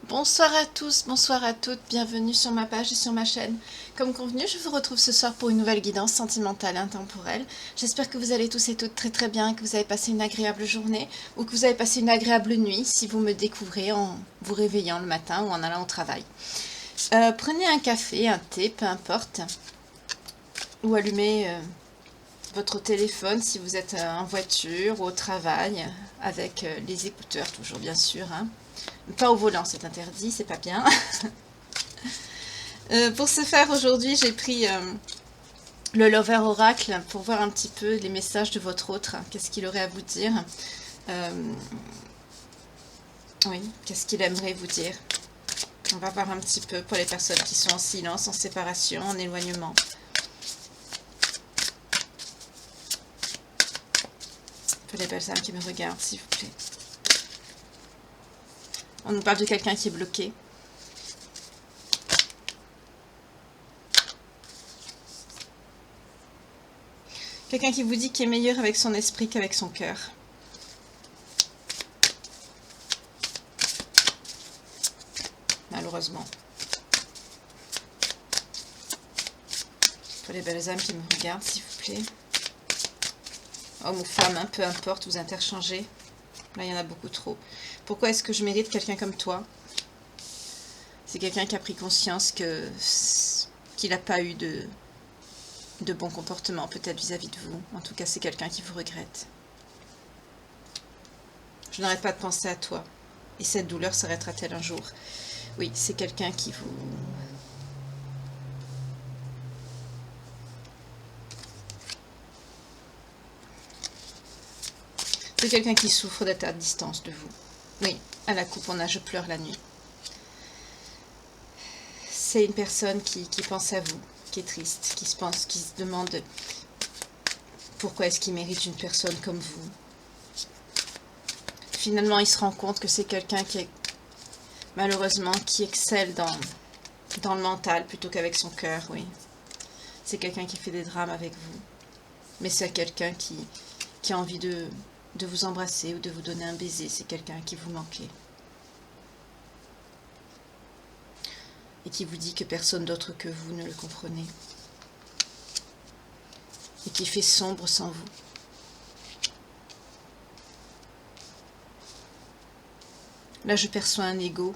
Bonsoir à tous, bonsoir à toutes, bienvenue sur ma page et sur ma chaîne. Comme convenu, je vous retrouve ce soir pour une nouvelle guidance sentimentale et intemporelle. J'espère que vous allez tous et toutes très très bien, que vous avez passé une agréable journée ou que vous avez passé une agréable nuit si vous me découvrez en vous réveillant le matin ou en allant au travail. Prenez un café, un thé, peu importe, ou allumez votre téléphone si vous êtes en voiture ou au travail, avec les écouteurs toujours bien sûr, hein. Pas au volant, c'est interdit, c'est pas bien. Pour ce faire, aujourd'hui, j'ai pris le Lover Oracle pour voir un petit peu les messages de votre autre. Qu'est-ce qu'il aurait à vous dire? Oui, qu'est-ce qu'il aimerait vous dire? On va voir un petit peu pour les personnes qui sont en silence, en séparation, en éloignement. Pour les belles âmes qui me regardent, s'il vous plaît. On nous parle de quelqu'un qui est bloqué. Quelqu'un qui vous dit qu'il est meilleur avec son esprit qu'avec son cœur. Malheureusement. Pour les belles âmes qui me regardent, s'il vous plaît. Homme ou femme, hein, peu importe, vous interchangez. Là, il y en a beaucoup trop. Pourquoi est-ce que je mérite quelqu'un comme toi? C'est quelqu'un qui a pris conscience qu'il n'a pas eu de bon comportement, peut-être vis-à-vis de vous. En tout cas, c'est quelqu'un qui vous regrette. Je n'arrête pas de penser à toi. Et cette douleur s'arrêtera-t-elle un jour? Oui, c'est quelqu'un qui vous... C'est quelqu'un qui souffre d'être à distance de vous. Oui, à la coupe, on a je pleure la nuit. C'est une personne qui pense à vous, qui est triste, qui se demande pourquoi est-ce qu'il mérite une personne comme vous. Finalement, il se rend compte que c'est quelqu'un qui est, malheureusement, qui excelle dans le mental plutôt qu'avec son cœur, oui. C'est quelqu'un qui fait des drames avec vous. Mais c'est quelqu'un qui a envie de vous embrasser ou de vous donner un baiser. C'est quelqu'un qui vous manquait. Et qui vous dit que personne d'autre que vous ne le comprenez. Et qui fait sombre sans vous. Là, je perçois un ego.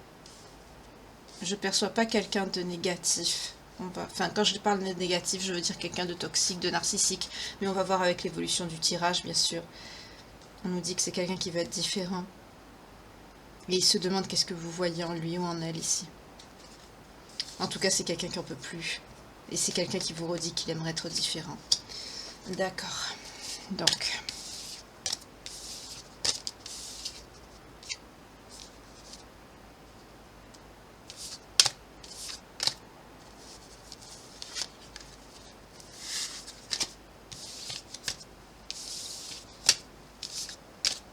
Je ne perçois pas quelqu'un de négatif. Enfin, quand je parle de négatif, je veux dire quelqu'un de toxique, de narcissique. Mais on va voir avec l'évolution du tirage, bien sûr. On nous dit que c'est quelqu'un qui va être différent. Et il se demande qu'est-ce que vous voyez en lui ou en elle ici. En tout cas, c'est quelqu'un qui n'en peut plus. Et c'est quelqu'un qui vous redit qu'il aimerait être différent. D'accord. Donc...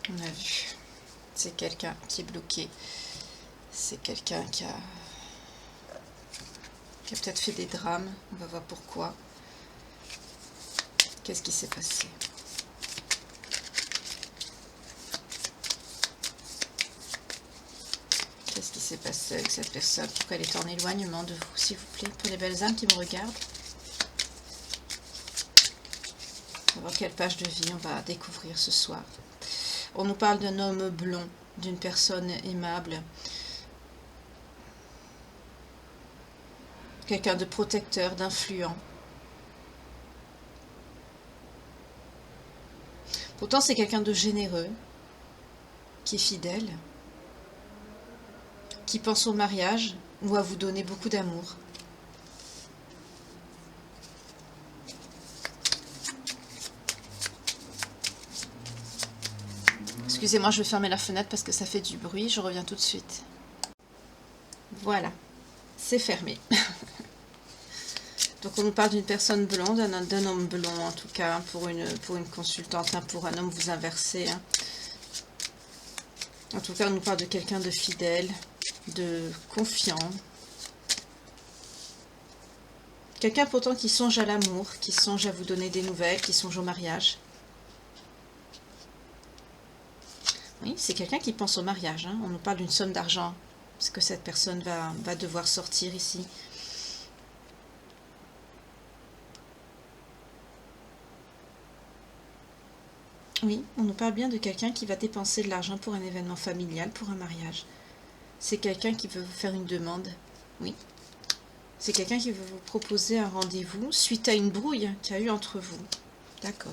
on a vu. C'est quelqu'un qui est bloqué. C'est quelqu'un qui a peut-être fait des drames. On va voir pourquoi. Qu'est-ce qui s'est passé? Qu'est-ce qui s'est passé avec cette personne? Pourquoi elle est en éloignement de vous, s'il vous plaît? Pour les belles âmes qui me regardent. On va voir quelle page de vie on va découvrir ce soir. On nous parle d'un homme blond, d'une personne aimable. Quelqu'un de protecteur, d'influent. Pourtant, c'est quelqu'un de généreux, qui est fidèle, qui pense au mariage ou à vous donner beaucoup d'amour. Excusez-moi, je vais fermer la fenêtre parce que ça fait du bruit. Je reviens tout de suite. Voilà, c'est fermé. Donc on nous parle d'une personne blonde, d'un homme blond en tout cas, pour une consultante, hein, pour un homme vous inversez. Hein. En tout cas, on nous parle de quelqu'un de fidèle, de confiant. Quelqu'un pourtant qui songe à l'amour, qui songe à vous donner des nouvelles, qui songe au mariage. Oui, c'est quelqu'un qui pense au mariage. Hein. On nous parle d'une somme d'argent Parce que cette personne va devoir sortir ici. Oui, on nous parle bien de quelqu'un qui va dépenser de l'argent pour un événement familial, pour un mariage. C'est quelqu'un qui veut vous faire une demande. Oui. C'est quelqu'un qui veut vous proposer un rendez-vous suite à une brouille qu'il y a eu entre vous. D'accord.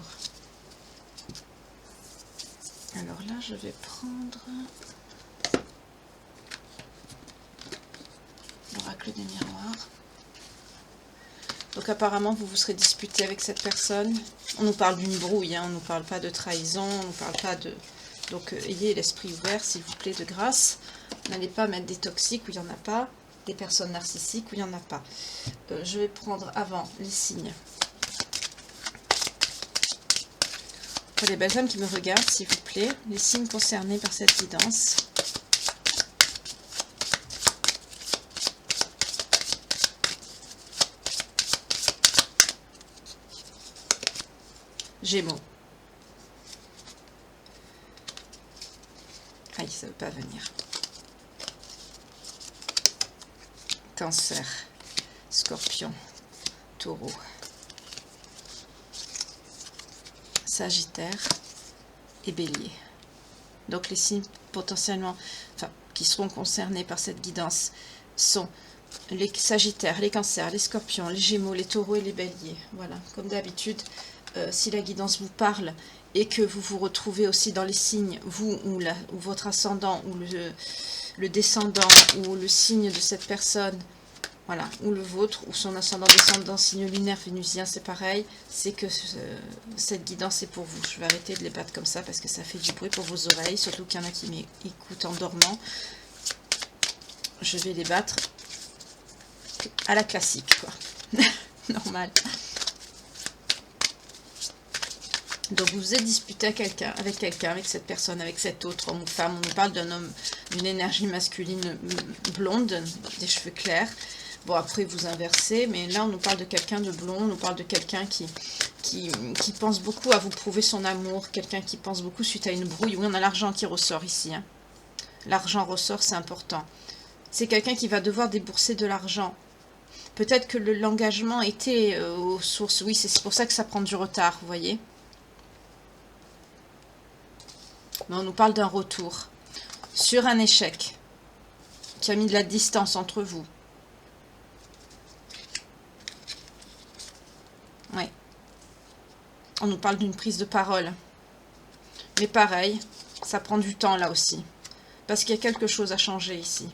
Alors là, je vais prendre l'oracle des miroirs. Donc apparemment, vous vous serez disputé avec cette personne. On nous parle d'une brouille, hein, on ne nous parle pas de trahison, on ne nous parle pas de... Donc ayez l'esprit ouvert, s'il vous plaît, de grâce. N'allez pas mettre des toxiques où il n'y en a pas, des personnes narcissiques où il n'y en a pas. Je vais prendre avant les signes. Pour les belles âmes qui me regardent, s'il vous plaît, les signes concernés par cette guidance. Gémeaux. Aïe, ça ne veut pas venir. Cancer, Scorpion, Taureau, Sagittaire et Bélier. Donc les signes potentiellement, enfin, qui seront concernés par cette guidance sont les Sagittaires, les Cancers, les Scorpions, les Gémeaux, les Taureaux et les Béliers. Voilà, comme d'habitude, si la guidance vous parle et que vous vous retrouvez aussi dans les signes, vous ou votre ascendant ou le descendant ou le signe de cette personne, voilà, ou le vôtre, ou son ascendant descendant, signe lunaire vénusien, c'est pareil, c'est que cette guidance est pour vous. Je vais arrêter de les battre comme ça parce que ça fait du bruit pour vos oreilles, surtout qu'il y en a qui m'écoutent en dormant. Je vais les battre à la classique, quoi. Normal. Donc vous vous êtes disputé avec cette personne, avec cet autre homme ou femme. On nous parle d'un homme, d'une énergie masculine blonde, des cheveux clairs. Bon, après vous inversez, mais là on nous parle de quelqu'un de blond, on nous parle de quelqu'un qui pense beaucoup à vous prouver son amour, quelqu'un qui pense beaucoup suite à une brouille. Oui, on a l'argent qui ressort ici. Hein. L'argent ressort, c'est important. C'est quelqu'un qui va devoir débourser de l'argent. Peut-être que l'engagement était aux sources. Oui, c'est pour ça que ça prend du retard, vous voyez. Mais on nous parle d'un retour sur un échec qui a mis de la distance entre vous. Ouais. On nous parle d'une prise de parole. Mais pareil, ça prend du temps là aussi. Parce qu'il y a quelque chose à changer ici.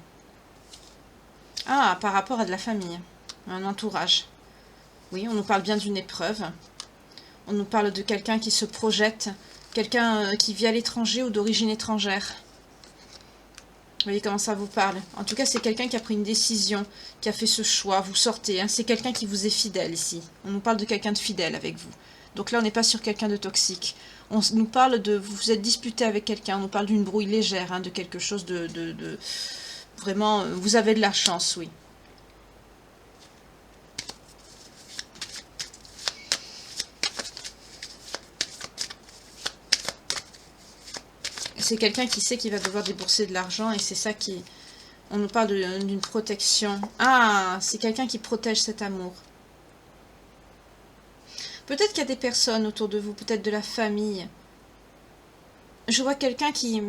Ah, par rapport à de la famille. Un entourage. Oui, on nous parle bien d'une épreuve. On nous parle de quelqu'un qui se projette. Quelqu'un qui vit à l'étranger ou d'origine étrangère. Vous voyez comment ça vous parle. En tout cas, c'est quelqu'un qui a pris une décision, qui a fait ce choix. Vous sortez. Hein. C'est quelqu'un qui vous est fidèle ici. On nous parle de quelqu'un de fidèle avec vous. Donc là, on n'est pas sur quelqu'un de toxique. On nous parle de... Vous vous êtes disputé avec quelqu'un. On nous parle d'une brouille légère, hein, de quelque chose de... Vraiment, vous avez de la chance, oui. C'est quelqu'un qui sait qu'il va devoir débourser de l'argent et c'est ça qui... On nous parle d'une protection. Ah, c'est quelqu'un qui protège cet amour. Peut-être qu'il y a des personnes autour de vous, peut-être de la famille. Je vois quelqu'un qui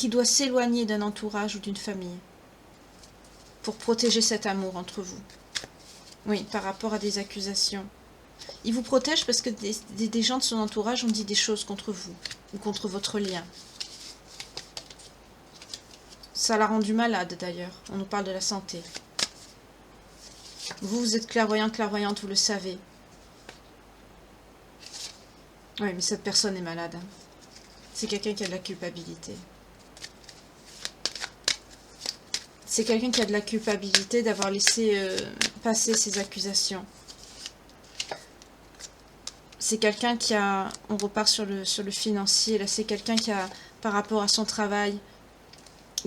doit s'éloigner d'un entourage ou d'une famille pour protéger cet amour entre vous. Oui, par rapport à des accusations. Il vous protège parce que des gens de son entourage ont dit des choses contre vous ou contre votre lien. Ça l'a rendu malade d'ailleurs. On nous parle de la santé. Vous êtes clairvoyant, clairvoyante, vous le savez. Oui, mais cette personne est malade. Hein. C'est quelqu'un qui a de la culpabilité. C'est quelqu'un qui a de la culpabilité d'avoir laissé passer ses accusations. C'est quelqu'un qui a... On repart sur le financier. Là, c'est quelqu'un qui a, par rapport à son travail,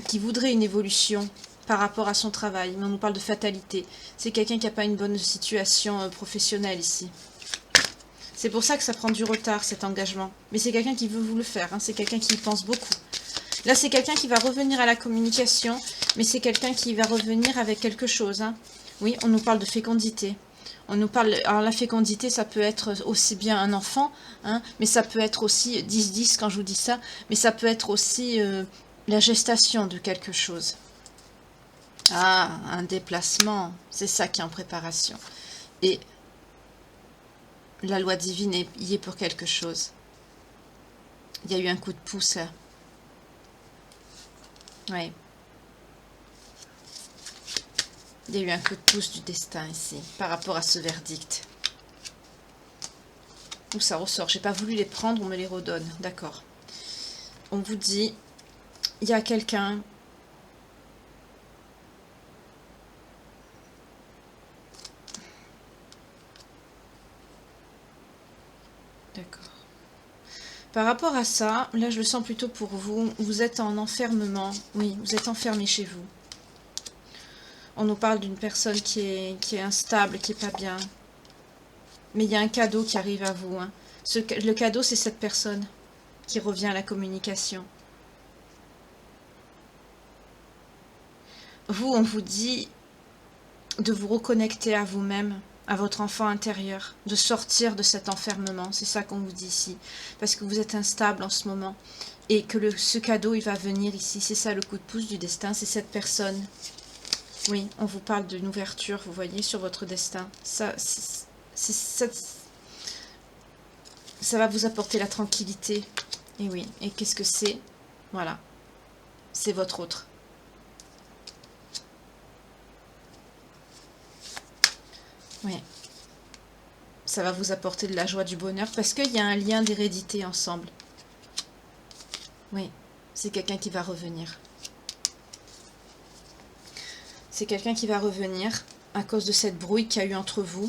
qui voudrait une évolution par rapport à son travail. Mais on nous parle de fatalité. C'est quelqu'un qui n'a pas une bonne situation professionnelle ici. C'est pour ça que ça prend du retard, cet engagement. Mais c'est quelqu'un qui veut vous le faire. Hein. C'est quelqu'un qui y pense beaucoup. Là, c'est quelqu'un qui va revenir à la communication, mais c'est quelqu'un qui va revenir avec quelque chose. Hein. Oui, on nous parle de fécondité. On nous parle, alors la fécondité, ça peut être aussi bien un enfant, hein, mais ça peut être aussi 10-10 quand je vous dis ça, mais ça peut être aussi la gestation de quelque chose. Ah, un déplacement, c'est ça qui est en préparation. Et la loi divine y est pour quelque chose. Il y a eu un coup de pouce là. Oui. Il y a eu un coup de pouce du destin ici, par rapport à ce verdict. Où ça ressort. J'ai pas voulu les prendre, on me les redonne. D'accord. On vous dit, il y a quelqu'un... D'accord. Par rapport à ça, là je le sens plutôt pour vous, vous êtes en enfermement. Oui, vous êtes enfermé chez vous. On nous parle d'une personne qui est instable, qui est pas bien. Mais il y a un cadeau qui arrive à vous. Hein. Le cadeau, c'est cette personne qui revient à la communication. Vous, on vous dit de vous reconnecter à vous-même, à votre enfant intérieur, de sortir de cet enfermement. C'est ça qu'on vous dit ici. Parce que vous êtes instable en ce moment. Et que ce cadeau, il va venir ici. C'est ça le coup de pouce du destin, c'est cette personne. Oui, on vous parle d'une ouverture, vous voyez, sur votre destin. Ça va vous apporter la tranquillité. Et oui, et qu'est-ce que c'est? Voilà, c'est votre autre. Oui, ça va vous apporter de la joie, du bonheur, parce qu'il y a un lien d'hérédité ensemble. Oui, c'est quelqu'un qui va revenir. C'est quelqu'un qui va revenir à cause de cette brouille qu'il y a eu entre vous.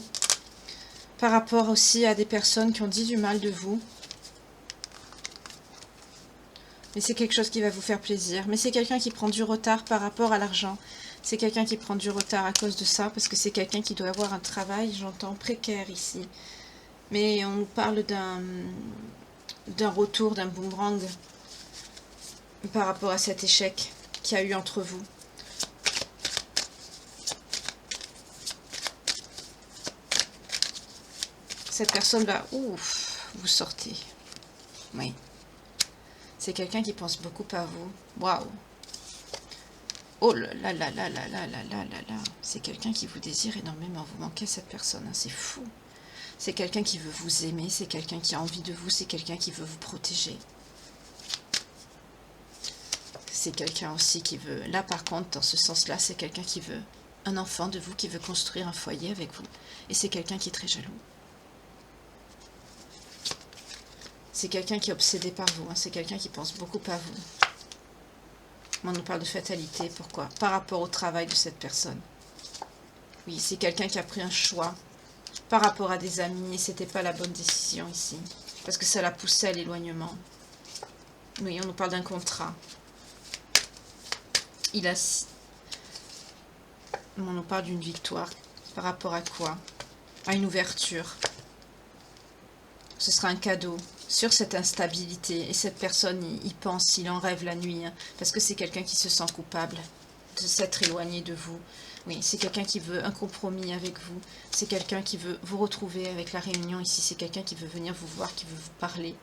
Par rapport aussi à des personnes qui ont dit du mal de vous. Mais c'est quelque chose qui va vous faire plaisir. Mais c'est quelqu'un qui prend du retard par rapport à l'argent. C'est quelqu'un qui prend du retard à cause de ça. Parce que c'est quelqu'un qui doit avoir un travail, j'entends, précaire ici. Mais on nous parle d'un retour, d'un boomerang. Par rapport à cet échec qu'il y a eu entre vous. Cette personne va... Ouf, vous sortez. Oui. C'est quelqu'un qui pense beaucoup à vous. Waouh. Oh là là là là là là là là là là. C'est quelqu'un qui vous désire énormément. Vous manquez à cette personne. Hein. C'est fou. C'est quelqu'un qui veut vous aimer. C'est quelqu'un qui a envie de vous. C'est quelqu'un qui veut vous protéger. C'est quelqu'un aussi qui veut... Là, par contre, dans ce sens-là, c'est quelqu'un qui veut un enfant de vous, qui veut construire un foyer avec vous. Et c'est quelqu'un qui est très jaloux. C'est quelqu'un qui est obsédé par vous. Hein. C'est quelqu'un qui pense beaucoup à vous. On nous parle de fatalité. Pourquoi? Par rapport au travail de cette personne. Oui, c'est quelqu'un qui a pris un choix par rapport à des amis. Et c'était pas la bonne décision ici. Parce que ça l'a poussé à l'éloignement. Oui, on nous parle d'un contrat. On nous parle d'une victoire. Par rapport à quoi? À une ouverture. Ce sera un cadeau sur cette instabilité. Et cette personne, il pense, il en rêve la nuit. Hein, parce que c'est quelqu'un qui se sent coupable de s'être éloigné de vous. Oui, c'est quelqu'un qui veut un compromis avec vous. C'est quelqu'un qui veut vous retrouver avec la réunion ici. C'est quelqu'un qui veut venir vous voir, qui veut vous parler.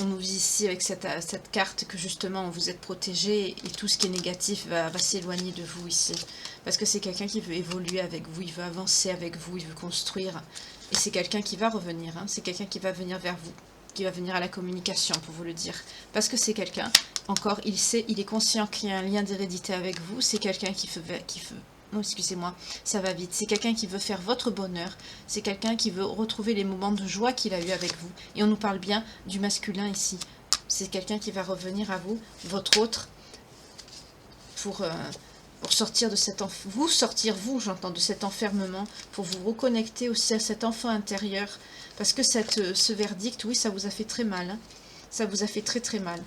On nous dit ici avec cette carte que justement vous êtes protégé et tout ce qui est négatif va s'éloigner de vous ici. Parce que c'est quelqu'un qui veut évoluer avec vous, il veut avancer avec vous, il veut construire. Et c'est quelqu'un qui va revenir, hein. C'est quelqu'un qui va venir vers vous, qui va venir à la communication pour vous le dire. Parce que c'est quelqu'un, encore, il sait, il est conscient qu'il y a un lien d'hérédité avec vous. C'est quelqu'un qui veut non, excusez-moi, ça va vite. C'est quelqu'un qui veut faire votre bonheur. C'est quelqu'un qui veut retrouver les moments de joie qu'il a eu avec vous. Et on nous parle bien du masculin ici. C'est quelqu'un qui va revenir à vous, votre autre, pour sortir de cet vous, j'entends, de cet enfermement, pour vous reconnecter aussi à cet enfant intérieur. Parce que ce verdict, oui, ça vous a fait très mal. Hein. Ça vous a fait très très mal.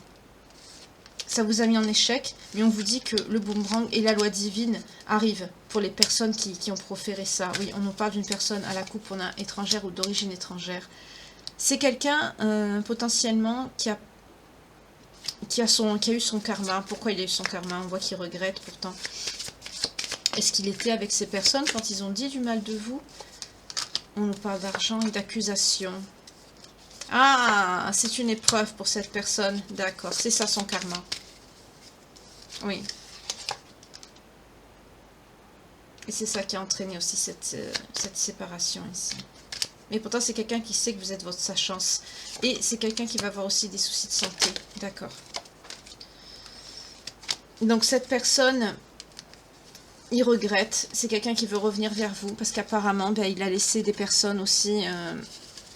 Ça vous a mis en échec, mais on vous dit que le boomerang et la loi divine arrivent pour les personnes qui ont proféré ça. Oui, on nous parle d'une personne à la coupe, on a étrangère ou d'origine étrangère. C'est quelqu'un potentiellement qui a qui a eu son karma. Pourquoi il a eu son karma? On voit qu'il regrette pourtant. Est-ce qu'il était avec ces personnes quand ils ont dit du mal de vous? On nous parle d'argent et d'accusation. Ah, c'est une épreuve pour cette personne. D'accord, c'est ça son karma. Oui. Et c'est ça qui a entraîné aussi cette séparation ici. Mais pourtant, c'est quelqu'un qui sait que vous êtes sa chance. Et c'est quelqu'un qui va avoir aussi des soucis de santé. D'accord. Donc cette personne, il regrette. C'est quelqu'un qui veut revenir vers vous. Parce qu'apparemment, ben, il a laissé des personnes aussi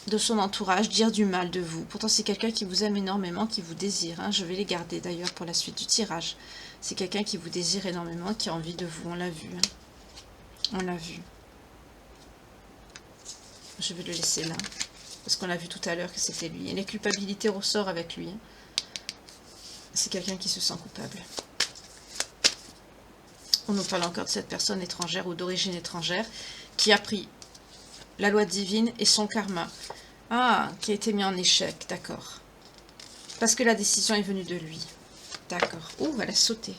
de son entourage dire du mal de vous. Pourtant, c'est quelqu'un qui vous aime énormément, qui vous désire. Hein. Je vais les garder d'ailleurs pour la suite du tirage. C'est quelqu'un qui vous désire énormément, qui a envie de vous. On l'a vu. Hein. On l'a vu. Je vais le laisser là. Parce qu'on l'a vu tout à l'heure que c'était lui. Et les culpabilités ressortent avec lui. Hein. C'est quelqu'un qui se sent coupable. On nous parle encore de cette personne étrangère ou d'origine étrangère qui a pris la loi divine et son karma. Ah, qui a été mis en échec, d'accord. Parce que la décision est venue de lui. D'accord. Ouh, elle a sauté.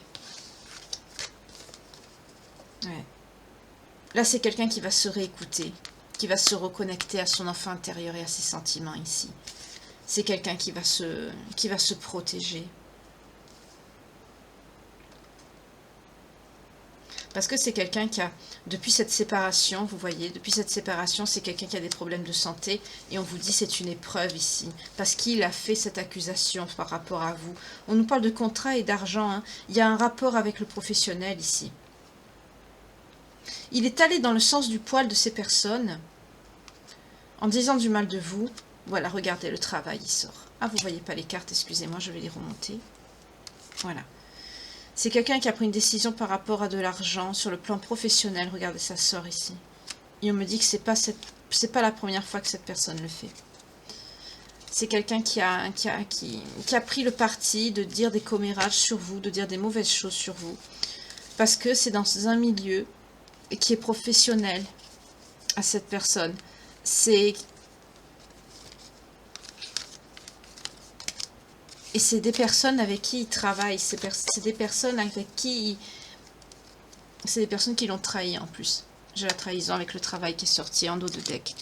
Ouais. Là, c'est quelqu'un qui va se réécouter, qui va se reconnecter à son enfant intérieur et à ses sentiments ici. C'est quelqu'un qui va se protéger. Parce que c'est quelqu'un qui a, depuis cette séparation, vous voyez, depuis cette séparation, c'est quelqu'un qui a des problèmes de santé. Et on vous dit c'est une épreuve ici. Parce qu'il a fait cette accusation par rapport à vous. On nous parle de contrat et d'argent. Hein. Il y a un rapport avec le professionnel ici. Il est allé dans le sens du poil de ces personnes en disant du mal de vous. Voilà, regardez, le travail, il sort. Ah, vous ne voyez pas les cartes, excusez-moi, je vais les remonter. Voilà. C'est quelqu'un qui a pris une décision par rapport à de l'argent sur le plan professionnel. Regardez, ça sort ici. Et on me dit que c'est pas la première fois que cette personne le fait. C'est quelqu'un qui a pris le parti de dire des commérages sur vous, de dire des mauvaises choses sur vous. Parce que c'est dans un milieu qui est professionnel à cette personne. Et c'est des personnes avec qui il travaille. C'est des personnes avec qui... C'est des personnes qui l'ont trahi en plus. J'ai la trahison avec le travail qui est sorti en dos de deck.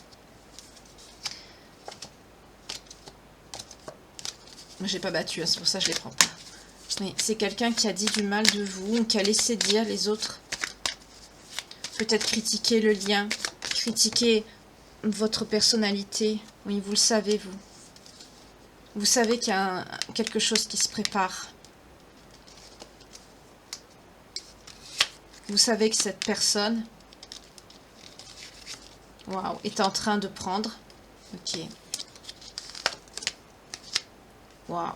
J'ai pas battu, hein, c'est pour ça que je les prends pas. Mais c'est quelqu'un qui a dit du mal de vous, qui a laissé dire les autres. Peut-être critiquer le lien, critiquer votre personnalité. Oui, vous le savez, vous. Vous savez qu'il y a quelque chose qui se prépare. Vous savez que cette personne, waouh, est en train de prendre. Ok. Waouh.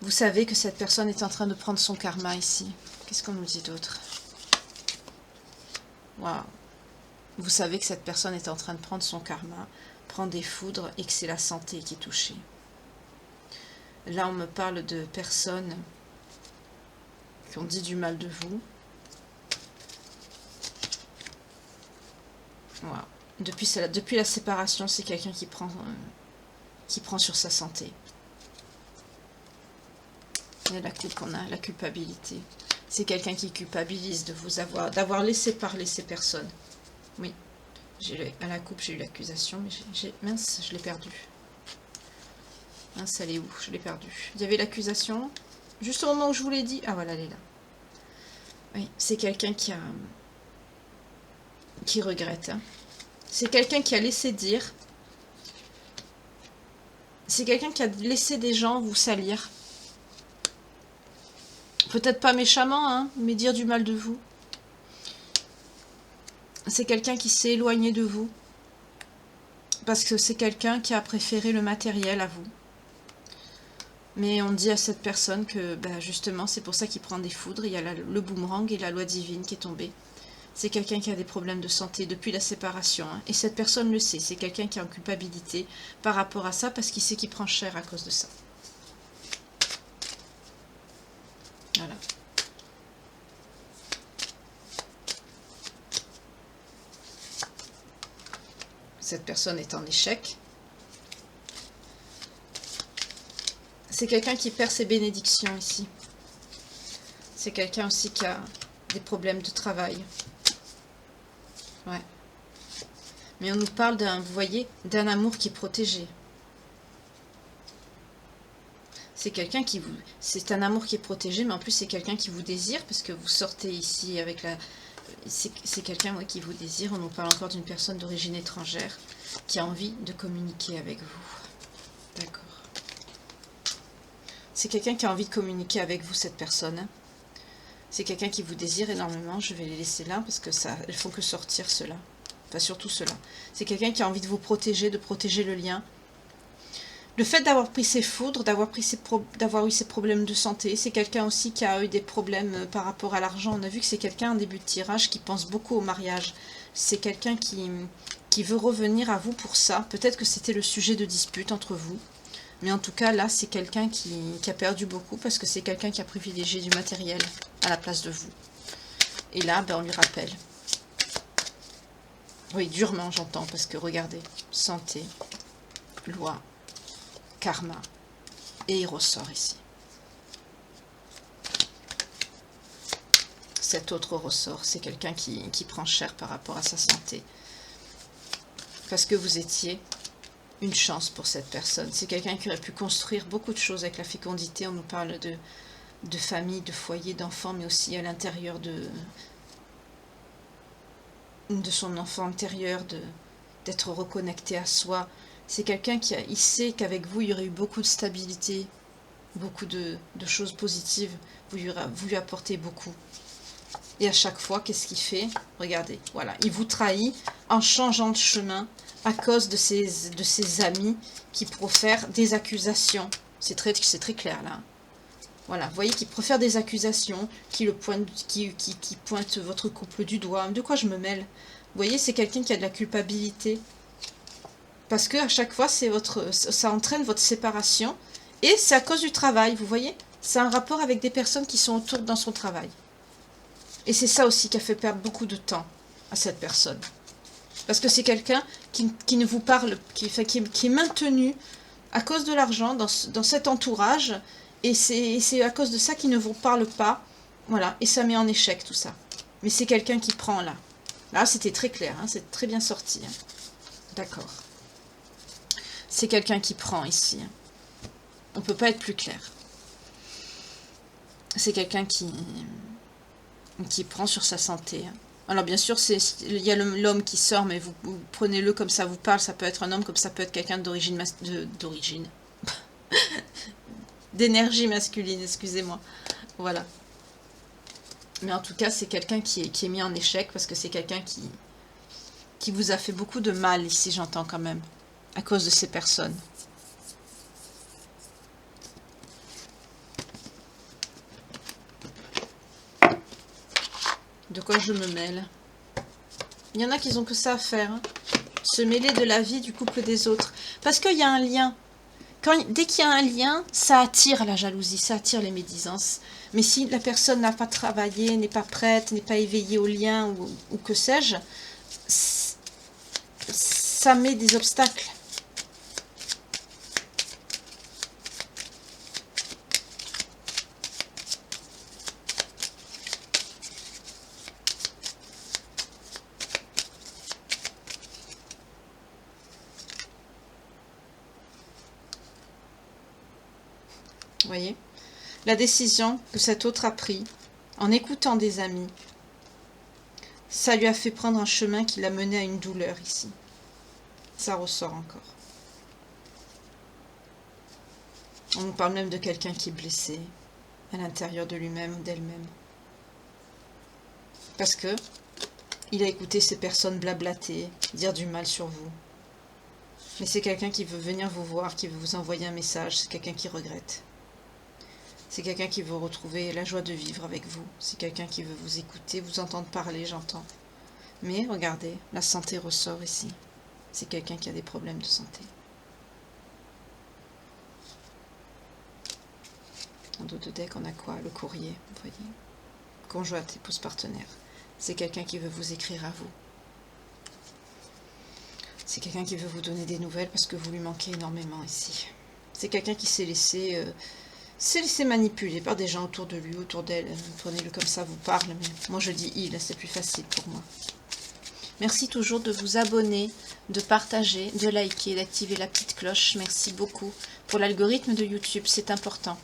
Vous savez que cette personne est en train de prendre son karma ici. Qu'est-ce qu'on nous dit d'autre? Waouh. Vous savez que cette personne est en train de prendre son karma, prendre des foudres et que c'est la santé qui est touchée. Là, on me parle de personnes qui ont dit du mal de vous. Voilà. Depuis la séparation, c'est quelqu'un qui prend sur sa santé. Il y a la coupe qu'on a, la culpabilité. C'est quelqu'un qui culpabilise de vous d'avoir laissé parler ces personnes. Oui. À la coupe, j'ai eu l'accusation, mais mince, je l'ai perdu. Mince, elle est où? Je l'ai perdue. Il y avait l'accusation. Juste au moment où je vous l'ai dit. Ah voilà, elle est là. Oui, c'est quelqu'un qui regrette. Hein. C'est quelqu'un qui a laissé dire. C'est quelqu'un qui a laissé des gens vous salir. Peut-être pas méchamment, hein, mais dire du mal de vous. C'est quelqu'un qui s'est éloigné de vous. Parce que c'est quelqu'un qui a préféré le matériel à vous. Mais on dit à cette personne que bah, justement c'est pour ça qu'il prend des foudres. Il y a le boomerang et la loi divine qui est tombée. C'est quelqu'un qui a des problèmes de santé depuis la séparation. Hein, et cette personne le sait. C'est quelqu'un qui est en culpabilité par rapport à ça parce qu'il sait qu'il prend cher à cause de ça. Voilà. Cette personne est en échec. C'est quelqu'un qui perd ses bénédictions ici. C'est quelqu'un aussi qui a des problèmes de travail. Ouais. Mais on nous parle d'un, vous voyez, d'un amour qui est protégé. C'est quelqu'un qui vous... C'est un amour qui est protégé, mais en plus c'est quelqu'un qui vous désire, parce que vous sortez ici avec la... C'est quelqu'un qui vous désire. On nous parle encore d'une personne d'origine étrangère qui a envie de communiquer avec vous. D'accord. C'est quelqu'un qui a envie de communiquer avec vous, cette personne. C'est quelqu'un qui vous désire énormément. Je vais les laisser là, parce que ça, elles font que sortir cela. Enfin, surtout cela. C'est quelqu'un qui a envie de vous protéger, de protéger le lien. Le fait d'avoir pris ses foudres, d'avoir eu ses problèmes de santé, c'est quelqu'un aussi qui a eu des problèmes par rapport à l'argent. On a vu que c'est quelqu'un en début de tirage qui pense beaucoup au mariage. C'est quelqu'un qui veut revenir à vous pour ça. Peut-être que c'était le sujet de dispute entre vous. Mais en tout cas, là, c'est quelqu'un qui a perdu beaucoup parce que c'est quelqu'un qui a privilégié du matériel à la place de vous. Et là, ben, on lui rappelle. Oui, durement, j'entends, parce que regardez, santé, loi, karma, et il ressort ici. Cet autre ressort, c'est quelqu'un qui prend cher par rapport à sa santé. Parce que vous étiez une chance pour cette personne. C'est quelqu'un qui aurait pu construire beaucoup de choses avec la fécondité. On nous parle de famille, de foyer, d'enfants, mais aussi à l'intérieur de son enfant intérieur, d'être reconnecté à soi. C'est quelqu'un il sait qu'avec vous, il y aurait eu beaucoup de stabilité, beaucoup de choses positives. Vous lui apportez beaucoup. Et à chaque fois, qu'est-ce qu'il fait? Regardez, voilà, il vous trahit en changeant de chemin à cause de ses amis qui profèrent des accusations. C'est très clair là. Voilà, vous voyez qu'il profère des accusations, qui pointe votre couple du doigt. De quoi je me mêle? Vous voyez, c'est quelqu'un qui a de la culpabilité. Parce que à chaque fois, ça entraîne votre séparation. Et c'est à cause du travail, vous voyez? C'est un rapport avec des personnes qui sont autour dans son travail. Et c'est ça aussi qui a fait perdre beaucoup de temps à cette personne. Parce que c'est quelqu'un qui ne vous parle, qui est maintenu à cause de l'argent dans cet entourage. Et c'est à cause de ça qu'il ne vous parle pas. Voilà, et ça met en échec tout ça. Mais c'est quelqu'un qui prend là. Là, c'était très clair, hein, c'est très bien sorti. Hein. D'accord. C'est quelqu'un qui prend ici. Hein. On ne peut pas être plus clair. C'est quelqu'un qui prend sur sa santé. Hein. Alors bien sûr, il y a l'homme qui sort, mais vous prenez-le comme ça vous parle. Ça peut être un homme, comme ça peut être quelqu'un d'origine d'énergie masculine, excusez-moi. Voilà. Mais en tout cas, c'est quelqu'un qui est mis en échec parce que c'est quelqu'un qui vous a fait beaucoup de mal ici, j'entends quand même, à cause de ces personnes. De quoi je me mêle? Il y en a qui n'ont que ça à faire, hein. Se mêler de la vie du couple des autres. Parce qu'il y a un lien. Dès qu'il y a un lien, ça attire la jalousie, ça attire les médisances. Mais si la personne n'a pas travaillé, n'est pas prête, n'est pas éveillée au lien, ou que sais-je, ça met des obstacles. Vous voyez, la décision que cet autre a prise, en écoutant des amis, ça lui a fait prendre un chemin qui l'a mené à une douleur ici. Ça ressort encore. On nous parle même de quelqu'un qui est blessé à l'intérieur de lui-même ou d'elle-même. Parce que il a écouté ces personnes blablater, dire du mal sur vous. Mais c'est quelqu'un qui veut venir vous voir, qui veut vous envoyer un message, c'est quelqu'un qui regrette. C'est quelqu'un qui veut retrouver la joie de vivre avec vous. C'est quelqu'un qui veut vous écouter, vous entendre parler, j'entends. Mais regardez, la santé ressort ici. C'est quelqu'un qui a des problèmes de santé. En dos de deck, on a quoi? Le courrier, vous voyez. Conjointe, épouse, partenaire. C'est quelqu'un qui veut vous écrire à vous. C'est quelqu'un qui veut vous donner des nouvelles parce que vous lui manquez énormément ici. C'est quelqu'un qui s'est laissé manipuler par des gens autour de lui, autour d'elle. Prenez-le comme ça vous parle, mais moi je dis il, c'est plus facile pour moi. Merci toujours de vous abonner, de partager, de liker, d'activer la petite cloche. Merci beaucoup pour l'algorithme de YouTube, c'est important.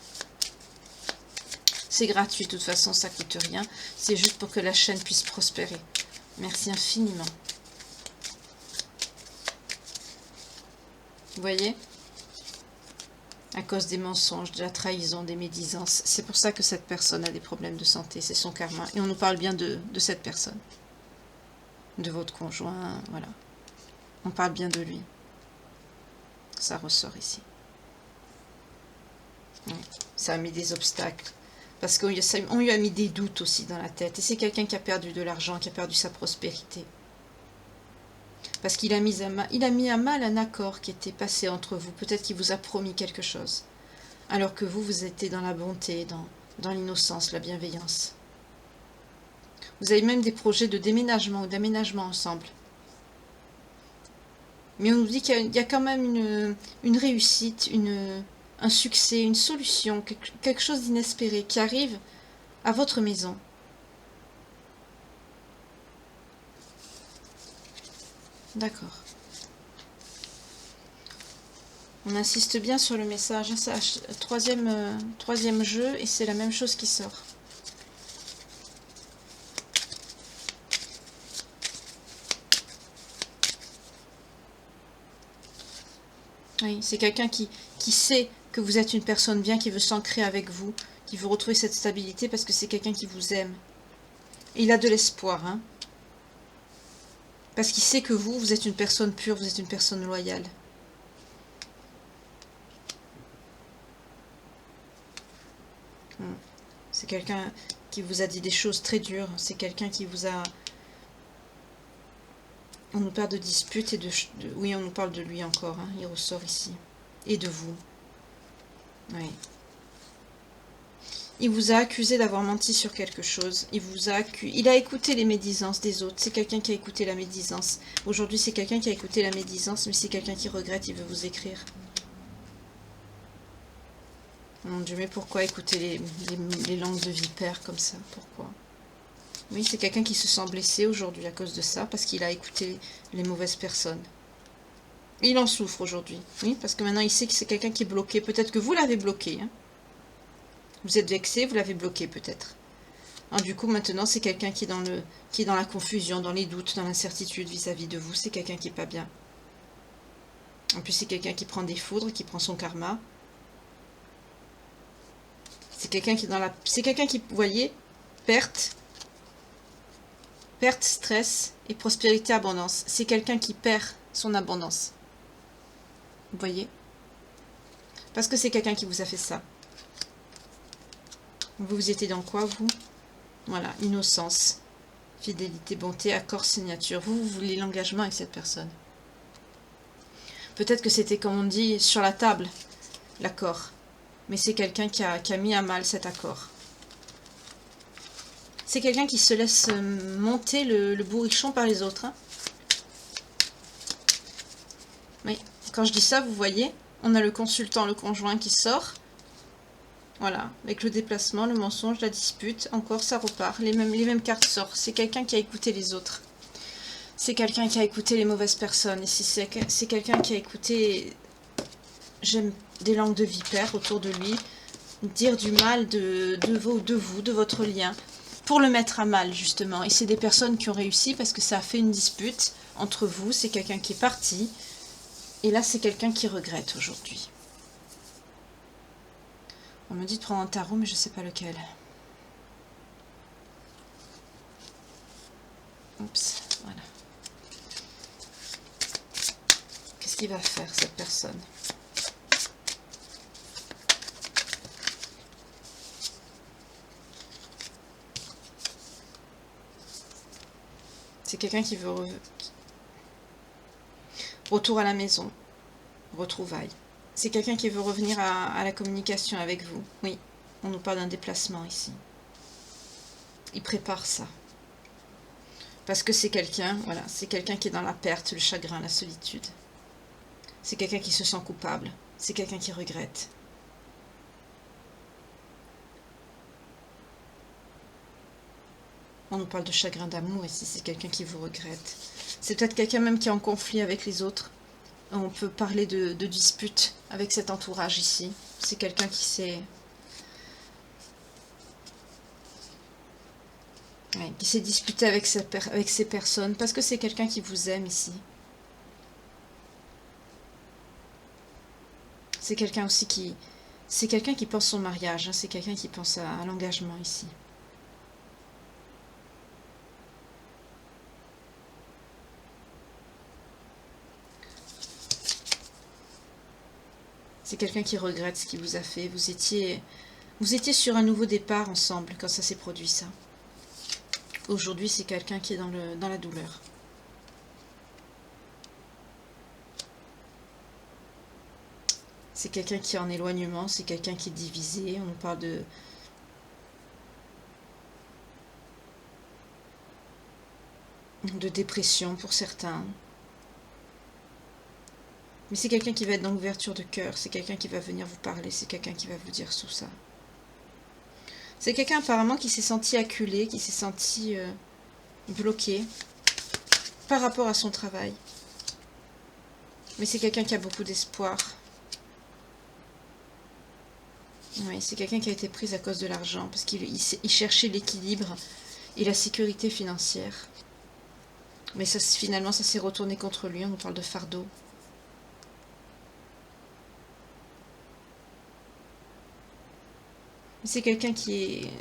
C'est gratuit, de toute façon, ça coûte rien. C'est juste pour que la chaîne puisse prospérer. Merci infiniment. Vous voyez? À cause des mensonges, de la trahison, des médisances. C'est pour ça que cette personne a des problèmes de santé. C'est son karma. Et on nous parle bien de cette personne. De votre conjoint, voilà. On parle bien de lui. Ça ressort ici. Oui. Ça a mis des obstacles. Parce qu'on lui a mis des doutes aussi dans la tête. Et c'est quelqu'un qui a perdu de l'argent, qui a perdu sa prospérité. Parce qu'il a mis à mal un accord qui était passé entre vous. Peut-être qu'il vous a promis quelque chose. Alors que vous étiez dans la bonté, dans l'innocence, la bienveillance. Vous avez même des projets de déménagement ou d'aménagement ensemble. Mais on nous dit qu'il y a quand même une réussite, un succès, une solution, quelque chose d'inespéré qui arrive à votre maison. D'accord. On insiste bien sur le message. C'est le troisième jeu et c'est la même chose qui sort. Oui, c'est quelqu'un qui sait que vous êtes une personne bien, qui veut s'ancrer avec vous, qui veut retrouver cette stabilité parce que c'est quelqu'un qui vous aime. Et il a de l'espoir, hein. Parce qu'il sait que vous êtes une personne pure, vous êtes une personne loyale. C'est quelqu'un qui vous a dit des choses très dures. C'est quelqu'un qui vous a... On nous parle de disputes et oui, on nous parle de lui encore. Hein. Il ressort ici. Et de vous. Oui. Il vous a accusé d'avoir menti sur quelque chose. Il a écouté les médisances des autres. C'est quelqu'un qui a écouté la médisance. Aujourd'hui, c'est quelqu'un qui a écouté la médisance, mais c'est quelqu'un qui regrette, il veut vous écrire. Mon Dieu, mais pourquoi écouter les langues de vipère comme ça? Pourquoi? Oui, c'est quelqu'un qui se sent blessé aujourd'hui à cause de ça, parce qu'il a écouté les mauvaises personnes. Il en souffre aujourd'hui. Oui, parce que maintenant, il sait que c'est quelqu'un qui est bloqué. Peut-être que vous l'avez bloqué, hein. Vous êtes vexé, vous l'avez bloqué peut-être. Du coup, maintenant, c'est quelqu'un qui est dans la confusion, dans les doutes, dans l'incertitude vis-à-vis de vous. C'est quelqu'un qui n'est pas bien. En plus, c'est quelqu'un qui prend des foudres, qui prend son karma. C'est quelqu'un qui est dans la... C'est quelqu'un qui, vous voyez, perte, stress et prospérité, abondance. C'est quelqu'un qui perd son abondance. Vous voyez? Parce que c'est quelqu'un qui vous a fait ça. Vous étiez dans quoi, vous? Voilà, innocence, fidélité, bonté, accord, signature. Vous voulez l'engagement avec cette personne. Peut-être que c'était, comme on dit, sur la table, l'accord. Mais c'est quelqu'un qui a mis à mal cet accord. C'est quelqu'un qui se laisse monter le bourrichon par les autres. Hein. Oui, quand je dis ça, vous voyez, on a le consultant, le conjoint qui sort. Voilà, avec le déplacement, le mensonge, la dispute, encore ça repart. Les mêmes cartes sortent. C'est quelqu'un qui a écouté les autres. C'est quelqu'un qui a écouté les mauvaises personnes. Et c'est quelqu'un qui a écouté... J'aime des langues de vipère autour de lui. Dire du mal de vous, de votre lien. Pour le mettre à mal, justement. Et c'est des personnes qui ont réussi parce que ça a fait une dispute entre vous. C'est quelqu'un qui est parti. Et là, c'est quelqu'un qui regrette aujourd'hui. On me dit de prendre un tarot, mais je ne sais pas lequel. Oups, voilà. Qu'est-ce qu'il va faire, cette personne? C'est quelqu'un qui veut... Retour à la maison. Retrouvailles. C'est quelqu'un qui veut revenir à la communication avec vous. Oui, on nous parle d'un déplacement ici. Il prépare ça. Parce que c'est quelqu'un, voilà, c'est quelqu'un qui est dans la perte, le chagrin, la solitude. C'est quelqu'un qui se sent coupable. C'est quelqu'un qui regrette. On nous parle de chagrin d'amour ici, c'est quelqu'un qui vous regrette. C'est peut-être quelqu'un même qui est en conflit avec les autres. On peut parler de dispute avec cet entourage ici. C'est quelqu'un qui s'est... Ouais, qui s'est disputé avec ces personnes, parce que c'est quelqu'un qui vous aime ici. C'est quelqu'un aussi qui... C'est quelqu'un qui pense au mariage, hein, c'est quelqu'un qui pense à l'engagement ici. C'est quelqu'un qui regrette ce qu'il vous a fait. Vous étiez sur un nouveau départ ensemble quand ça s'est produit, ça. Aujourd'hui, c'est quelqu'un qui est dans la douleur. C'est quelqu'un qui est en éloignement, c'est quelqu'un qui est divisé. On nous parle de dépression pour certains. Mais c'est quelqu'un qui va être dans l'ouverture de cœur, c'est quelqu'un qui va venir vous parler, c'est quelqu'un qui va vous dire tout ça. C'est quelqu'un apparemment qui s'est senti acculé, qui s'est senti bloqué par rapport à son travail. Mais c'est quelqu'un qui a beaucoup d'espoir. Oui, c'est quelqu'un qui a été pris à cause de l'argent, parce qu'il cherchait l'équilibre et la sécurité financière. Mais ça, finalement, ça s'est retourné contre lui, on nous parle de fardeau. C'est quelqu'un qui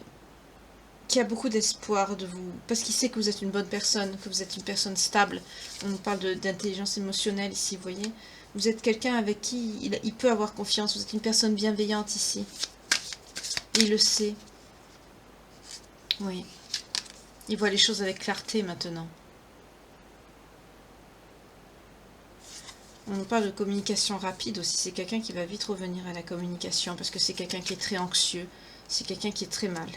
a beaucoup d'espoir de vous, parce qu'il sait que vous êtes une bonne personne, que vous êtes une personne stable. On nous parle d'intelligence émotionnelle ici, vous voyez. Vous êtes quelqu'un avec qui il peut avoir confiance, vous êtes une personne bienveillante ici. Et il le sait. Oui. Il voit les choses avec clarté maintenant. On nous parle de communication rapide aussi, c'est quelqu'un qui va vite revenir à la communication, parce que c'est quelqu'un qui est très anxieux, c'est quelqu'un qui est très mal.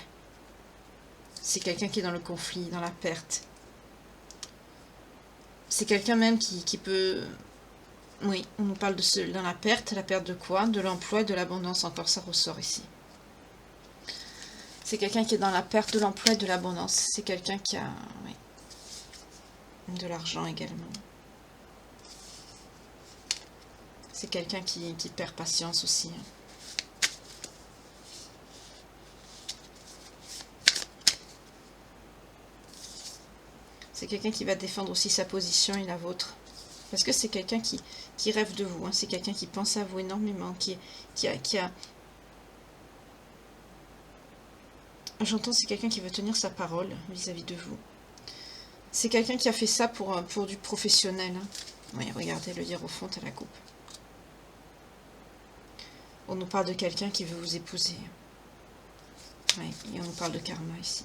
C'est quelqu'un qui est dans le conflit, dans la perte. C'est quelqu'un même qui peut... Oui, on nous parle dans la perte de quoi? De l'emploi et de l'abondance, encore ça ressort ici. C'est quelqu'un qui est dans la perte de l'emploi et de l'abondance. C'est quelqu'un qui a... Oui, de l'argent également. C'est quelqu'un qui perd patience aussi. C'est quelqu'un qui va défendre aussi sa position et la vôtre. Parce que c'est quelqu'un qui rêve de vous. Hein. C'est quelqu'un qui pense à vous énormément. Qui a... J'entends, c'est quelqu'un qui veut tenir sa parole vis-à-vis de vous. C'est quelqu'un qui a fait ça pour du professionnel. Hein. Oui, regardez, le hiérophante à la coupe. On nous parle de quelqu'un qui veut vous épouser. Oui, et on nous parle de karma ici.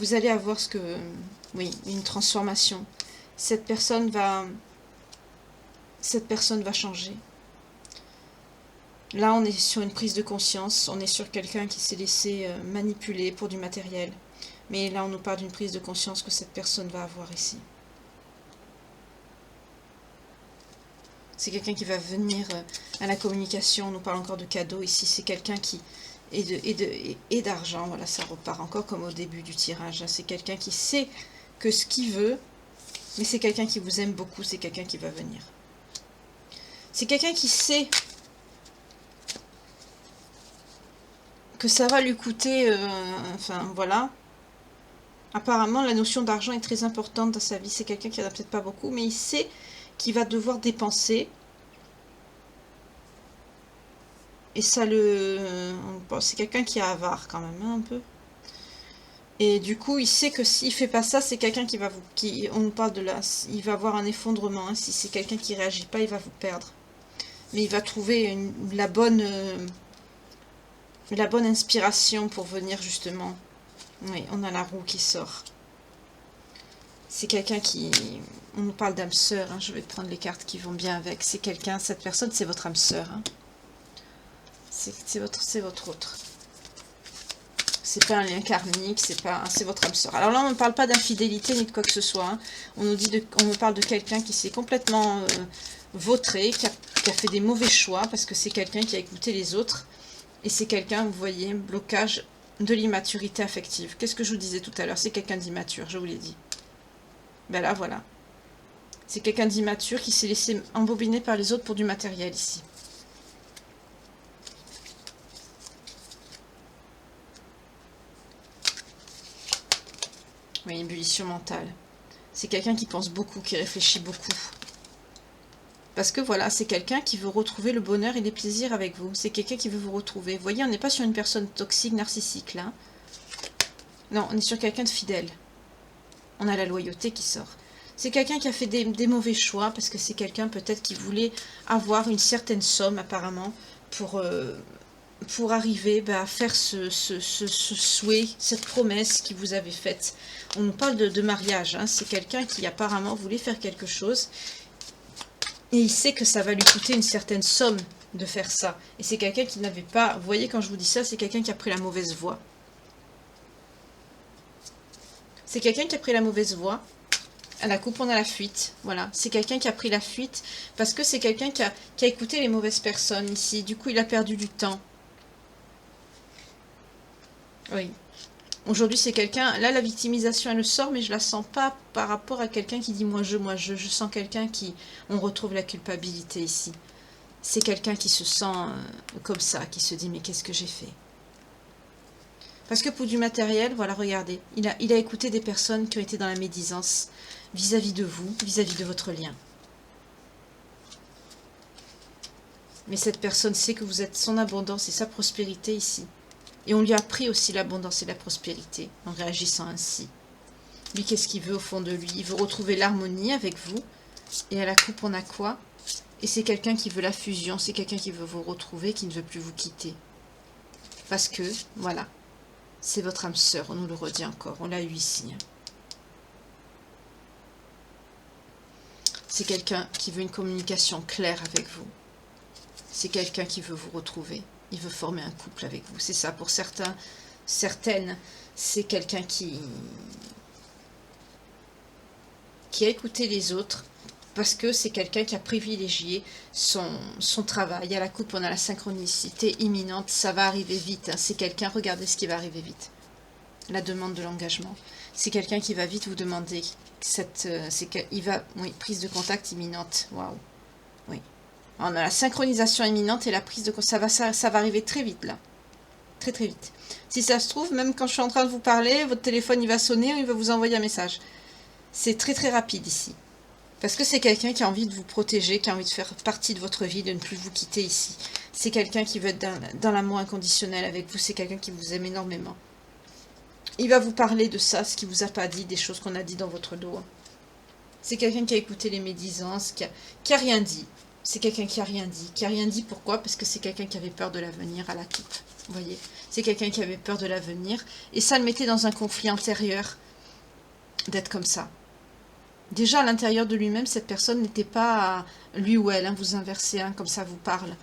Vous allez avoir oui, une transformation. Cette personne va changer. Là, on est sur une prise de conscience. On est sur quelqu'un qui s'est laissé manipuler pour du matériel. Mais là, on nous parle d'une prise de conscience que cette personne va avoir ici. C'est quelqu'un qui va venir à la communication. On nous parle encore de cadeaux ici. C'est quelqu'un qui... Et d'argent. Voilà, ça repart encore comme au début du tirage. C'est quelqu'un qui sait que ce qu'il veut, mais c'est quelqu'un qui vous aime beaucoup. C'est quelqu'un qui va venir. C'est quelqu'un qui sait que ça va lui coûter... enfin, voilà. Apparemment, la notion d'argent est très importante dans sa vie. C'est quelqu'un qui n'en a peut-être pas beaucoup, mais il sait qu'il va devoir dépenser. Et ça c'est quelqu'un qui est avare quand même, hein, un peu. Et du coup, il sait que s'il fait pas ça, c'est quelqu'un qui va vous... on nous parle de là, il va avoir un effondrement. Hein. Si c'est quelqu'un qui réagit pas, il va vous perdre. Mais il va trouver la bonne inspiration pour venir justement. Oui, on a la roue qui sort. C'est quelqu'un qui... On nous parle d'âme sœur. Hein. Je vais prendre les cartes qui vont bien avec. C'est quelqu'un, cette personne, c'est votre âme sœur. Hein. C'est votre autre. C'est pas un lien karmique, c'est votre âme sœur. Alors là, on ne parle pas d'infidélité ni de quoi que ce soit. Hein. On me parle de quelqu'un qui s'est complètement vautré, qui a fait des mauvais choix, parce que c'est quelqu'un qui a écouté les autres. Et c'est quelqu'un, vous voyez, blocage de l'immaturité affective. Qu'est-ce que je vous disais tout à l'heure? C'est quelqu'un d'immature, je vous l'ai dit. Ben là, voilà. C'est quelqu'un d'immature qui s'est laissé embobiner par les autres pour du matériel ici. Oui, ébullition mentale. C'est quelqu'un qui pense beaucoup, qui réfléchit beaucoup. Parce que voilà, c'est quelqu'un qui veut retrouver le bonheur et les plaisirs avec vous. C'est quelqu'un qui veut vous retrouver. Vous voyez, on n'est pas sur une personne toxique, narcissique, là. Non, on est sur quelqu'un de fidèle. On a la loyauté qui sort. C'est quelqu'un qui a fait des mauvais choix, parce que c'est quelqu'un peut-être qui voulait avoir une certaine somme, apparemment, pour arriver à faire ce souhait, cette promesse qu'il vous avait faite. On nous parle de mariage, hein. C'est quelqu'un qui apparemment voulait faire quelque chose, et il sait que ça va lui coûter une certaine somme de faire ça. Et c'est quelqu'un qui n'avait pas... Vous voyez, quand je vous dis ça, c'est quelqu'un qui a pris la mauvaise voie. C'est quelqu'un qui a pris la mauvaise voie. À la coupe, on a la fuite. Voilà, c'est quelqu'un qui a pris la fuite parce que c'est quelqu'un qui a écouté les mauvaises personnes ici. Du coup, il a perdu du temps. Oui. Aujourd'hui, c'est quelqu'un... Là, la victimisation, elle sort, mais je la sens pas par rapport à quelqu'un qui dit moi, je. Je sens quelqu'un qui... On retrouve la culpabilité ici. C'est quelqu'un qui se sent comme ça, qui se dit mais qu'est-ce que j'ai fait? Parce que pour du matériel, voilà, regardez. Il a écouté des personnes qui ont été dans la médisance vis-à-vis de vous, vis-à-vis de votre lien. Mais cette personne sait que vous êtes son abondance et sa prospérité ici. Et on lui a pris aussi l'abondance et la prospérité en réagissant ainsi. Lui, qu'est-ce qu'il veut au fond de lui? Il veut retrouver l'harmonie avec vous. Et à la coupe, on a quoi? Et c'est quelqu'un qui veut la fusion. C'est quelqu'un qui veut vous retrouver, qui ne veut plus vous quitter. Parce que, voilà, c'est votre âme sœur. On nous le redit encore. On l'a eu ici. C'est quelqu'un qui veut une communication claire avec vous. C'est quelqu'un qui veut vous retrouver. Il veut former un couple avec vous. C'est ça. Pour certains, certaines, c'est quelqu'un qui a écouté les autres parce que c'est quelqu'un qui a privilégié son travail. À la coupe, on a la synchronicité imminente. Ça va arriver vite. Hein. C'est quelqu'un, regardez ce qui va arriver vite. La demande de l'engagement. C'est quelqu'un qui va vite vous demander prise de contact imminente. Waouh. Oui. On a la synchronisation imminente et la prise de contact. Ça va arriver très vite là. Très très vite. Si ça se trouve, même quand je suis en train de vous parler, votre téléphone il va sonner ou il va vous envoyer un message. C'est très très rapide ici. Parce que c'est quelqu'un qui a envie de vous protéger, qui a envie de faire partie de votre vie, de ne plus vous quitter ici. C'est quelqu'un qui veut être dans l'amour inconditionnel avec vous. C'est quelqu'un qui vous aime énormément. Il va vous parler de ça, ce qu'il ne vous a pas dit, des choses qu'on a dit dans votre dos. C'est quelqu'un qui a écouté les médisances, qui a rien dit. C'est quelqu'un qui a rien dit. Qui a rien dit, pourquoi? Parce que c'est quelqu'un qui avait peur de l'avenir à la coupe. Vous voyez? C'est quelqu'un qui avait peur de l'avenir. Et ça le mettait dans un conflit intérieur d'être comme ça. Déjà, à l'intérieur de lui-même, cette personne n'était pas... Lui ou elle, hein, vous inversez, hein, comme ça vous parle.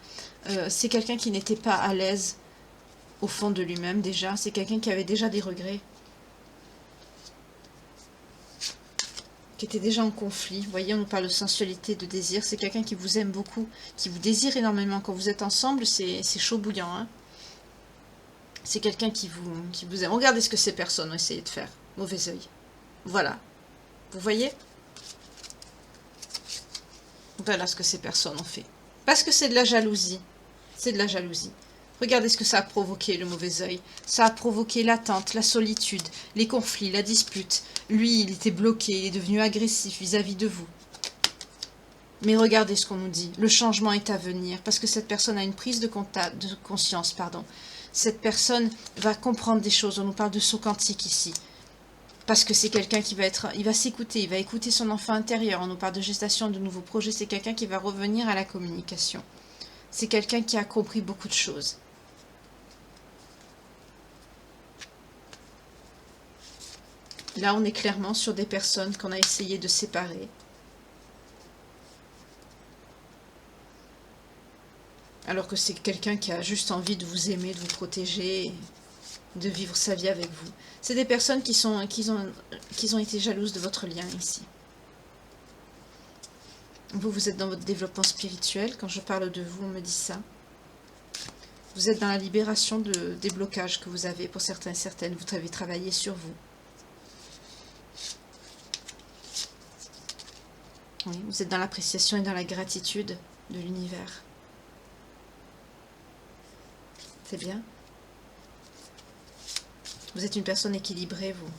C'est quelqu'un qui n'était pas à l'aise au fond de lui-même déjà. C'est quelqu'un qui avait déjà des regrets. Qui était déjà en conflit. Vous voyez, on nous parle de sensualité, de désir. C'est quelqu'un qui vous aime beaucoup, qui vous désire énormément. Quand vous êtes ensemble, c'est chaud bouillant. Hein. C'est quelqu'un qui vous aime. Regardez ce que ces personnes ont essayé de faire. Mauvais œil. Voilà. Vous voyez? Voilà ce que ces personnes ont fait. Parce que c'est de la jalousie. C'est de la jalousie. Regardez ce que ça a provoqué, le mauvais œil. Ça a provoqué l'attente, la solitude, les conflits, la dispute. Lui, il était bloqué, il est devenu agressif vis-à-vis de vous. Mais regardez ce qu'on nous dit. Le changement est à venir, parce que cette personne a une prise de conscience. Cette personne va comprendre des choses. On nous parle de saut quantique ici. Parce que c'est quelqu'un qui va être... Il va s'écouter, il va écouter son enfant intérieur. On nous parle de gestation, de nouveaux projets. C'est quelqu'un qui va revenir à la communication. C'est quelqu'un qui a compris beaucoup de choses. Là, on est clairement sur des personnes qu'on a essayé de séparer. Alors que c'est quelqu'un qui a juste envie de vous aimer, de vous protéger. de vivre sa vie avec vous. C'est des personnes qui ont été jalouses de votre lien ici. Vous êtes dans votre développement spirituel. Quand je parle de vous, on me dit ça. Vous êtes dans la libération des blocages que vous avez pour certains et certaines. Vous avez travaillé sur vous. Oui, vous êtes dans l'appréciation et dans la gratitude de l'univers. C'est bien. Vous êtes une personne équilibrée, vous.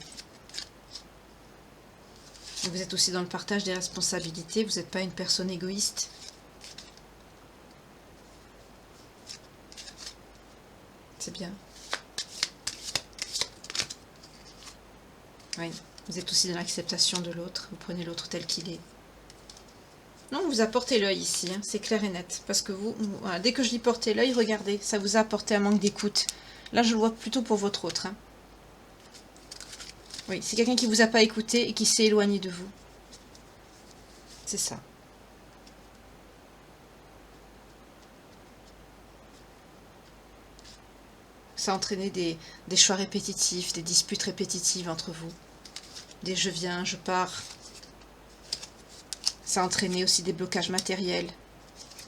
Et vous êtes aussi dans le partage des responsabilités. Vous n'êtes pas une personne égoïste. C'est bien. Oui, vous êtes aussi dans l'acceptation de l'autre. Vous prenez l'autre tel qu'il est. Non, vous apportez l'œil ici, hein, c'est clair et net. Parce que voilà, dès que je dis porter l'œil, regardez, ça vous a apporté un manque d'écoute. Là, je le vois plutôt pour votre autre. Hein. Oui, c'est quelqu'un qui ne vous a pas écouté et qui s'est éloigné de vous. C'est ça. Ça a entraîné des choix répétitifs, des disputes répétitives entre vous. Des je viens, je pars. Ça a entraîné aussi des blocages matériels.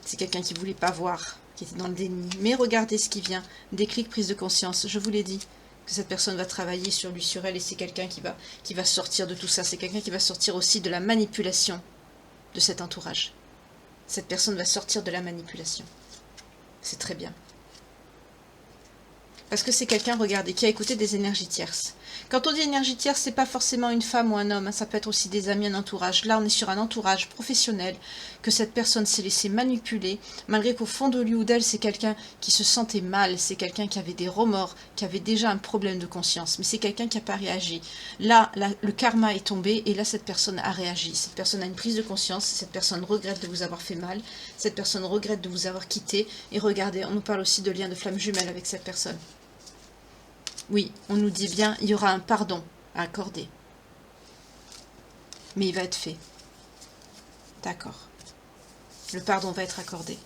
C'est quelqu'un qui ne voulait pas voir, qui était dans le déni. Mais regardez ce qui vient. Déclic, prise de conscience. Je vous l'ai dit. Que cette personne va travailler sur lui, sur elle, et c'est quelqu'un qui va sortir de tout ça. C'est quelqu'un qui va sortir aussi de la manipulation de cet entourage. Cette personne va sortir de la manipulation. C'est très bien. Parce que c'est quelqu'un, regardez, qui a écouté des énergies tierces. Quand on dit énergie tierce, c'est pas forcément une femme ou un homme, hein, ça peut être aussi des amis, un entourage. Là, on est sur un entourage professionnel, que cette personne s'est laissée manipuler, malgré qu'au fond de lui ou d'elle, c'est quelqu'un qui se sentait mal, c'est quelqu'un qui avait des remords, qui avait déjà un problème de conscience, mais c'est quelqu'un qui n'a pas réagi. Là, le karma est tombé, et là, cette personne a réagi. Cette personne a une prise de conscience, cette personne regrette de vous avoir fait mal, cette personne regrette de vous avoir quitté, et regardez, on nous parle aussi de lien de flamme jumelle avec cette personne. Oui, on nous dit bien, il y aura un pardon à accorder. Mais il va être fait. D'accord. Le pardon va être accordé. Ils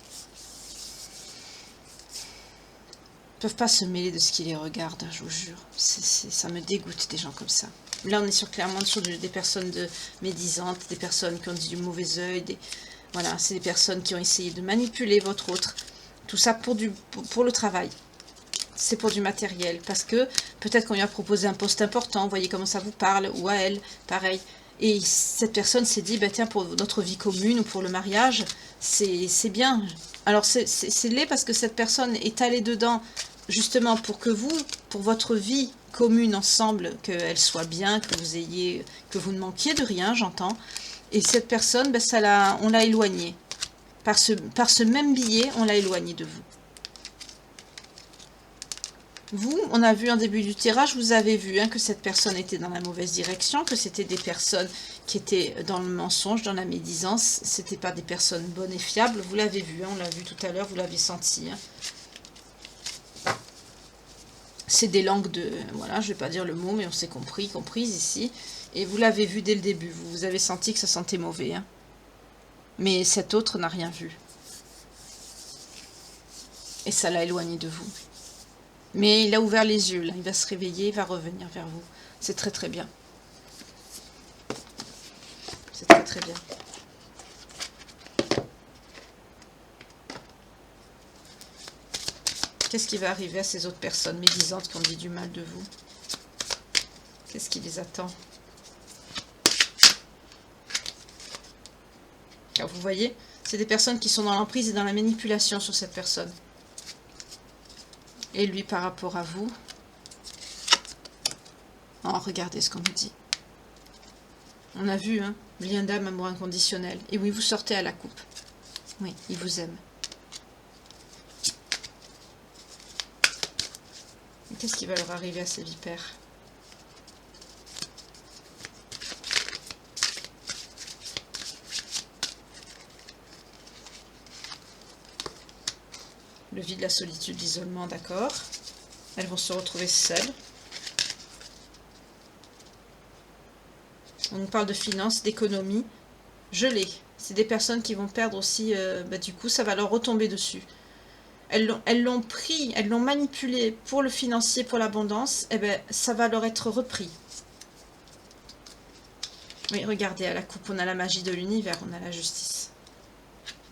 ne peuvent pas se mêler de ce qui les regarde, je vous jure. Ça me dégoûte des gens comme ça. Là, on est clairement sur des personnes médisantes, des personnes qui ont dit du mauvais œil. Voilà, c'est des personnes qui ont essayé de manipuler votre autre. Tout ça pour le travail. C'est pour du matériel, parce que peut-être qu'on lui a proposé un poste important, vous voyez comment ça vous parle, ou à elle, pareil. Et cette personne s'est dit, bah, tiens, pour notre vie commune ou pour le mariage, c'est bien. Alors c'est laid parce que cette personne est allée dedans, justement pour que vous, pour votre vie commune ensemble, qu'elle soit bien, que vous ne manquiez de rien, j'entends. Et cette personne, bah, on l'a éloignée. Par ce même billet, on l'a éloignée de vous. Vous, on a vu en début du tirage, vous avez vu que cette personne était dans la mauvaise direction, que c'était des personnes qui étaient dans le mensonge, dans la médisance. C'était pas des personnes bonnes et fiables. Vous l'avez vu, on l'a vu tout à l'heure, vous l'avez senti. C'est des langues de... Voilà, je vais pas dire le mot, mais on s'est comprises ici. Et vous l'avez vu dès le début. Vous avez senti que ça sentait mauvais. Mais cet autre n'a rien vu. Et ça l'a éloigné de vous. Mais il a ouvert les yeux, là. Il va se réveiller, il va revenir vers vous. C'est très très bien. C'est très très bien. Qu'est-ce qui va arriver à ces autres personnes médisantes qui ont dit du mal de vous? Qu'est-ce qui les attend? Alors vous voyez, c'est des personnes qui sont dans l'emprise et dans la manipulation sur cette personne. Et lui par rapport à vous. Oh, regardez ce qu'on nous dit. On a vu, lien d'âme, amour inconditionnel. Et oui, vous sortez à la coupe. Oui, il vous aime. Qu'est-ce qui va leur arriver à ces vipères? Le vide, la solitude, l'isolement, d'accord. Elles vont se retrouver seules. On nous parle de finances, d'économie. Je l'ai. C'est des personnes qui vont perdre aussi, du coup, ça va leur retomber dessus. elles l'ont pris, elles l'ont manipulé pour le financier, pour l'abondance, eh ben, ça va leur être repris. Oui, regardez, à la coupe, on a la magie de l'univers, on a la justice.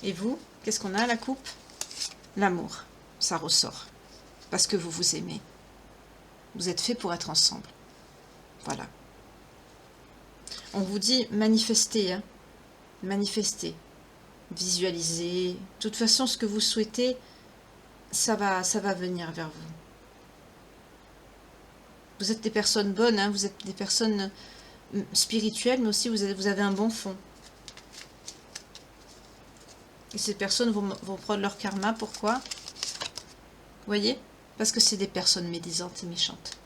Et vous, qu'est-ce qu'on a à la coupe? L'amour, ça ressort. Parce que vous vous aimez. Vous êtes fait pour être ensemble. Voilà. On vous dit manifester, hein. Manifester. Visualiser. De toute façon, ce que vous souhaitez, ça va venir vers vous. Vous êtes des personnes bonnes, hein, vous êtes des personnes spirituelles, mais aussi vous avez un bon fond. Et ces personnes vont prendre leur karma, pourquoi? Vous voyez? Parce que c'est des personnes médisantes et méchantes.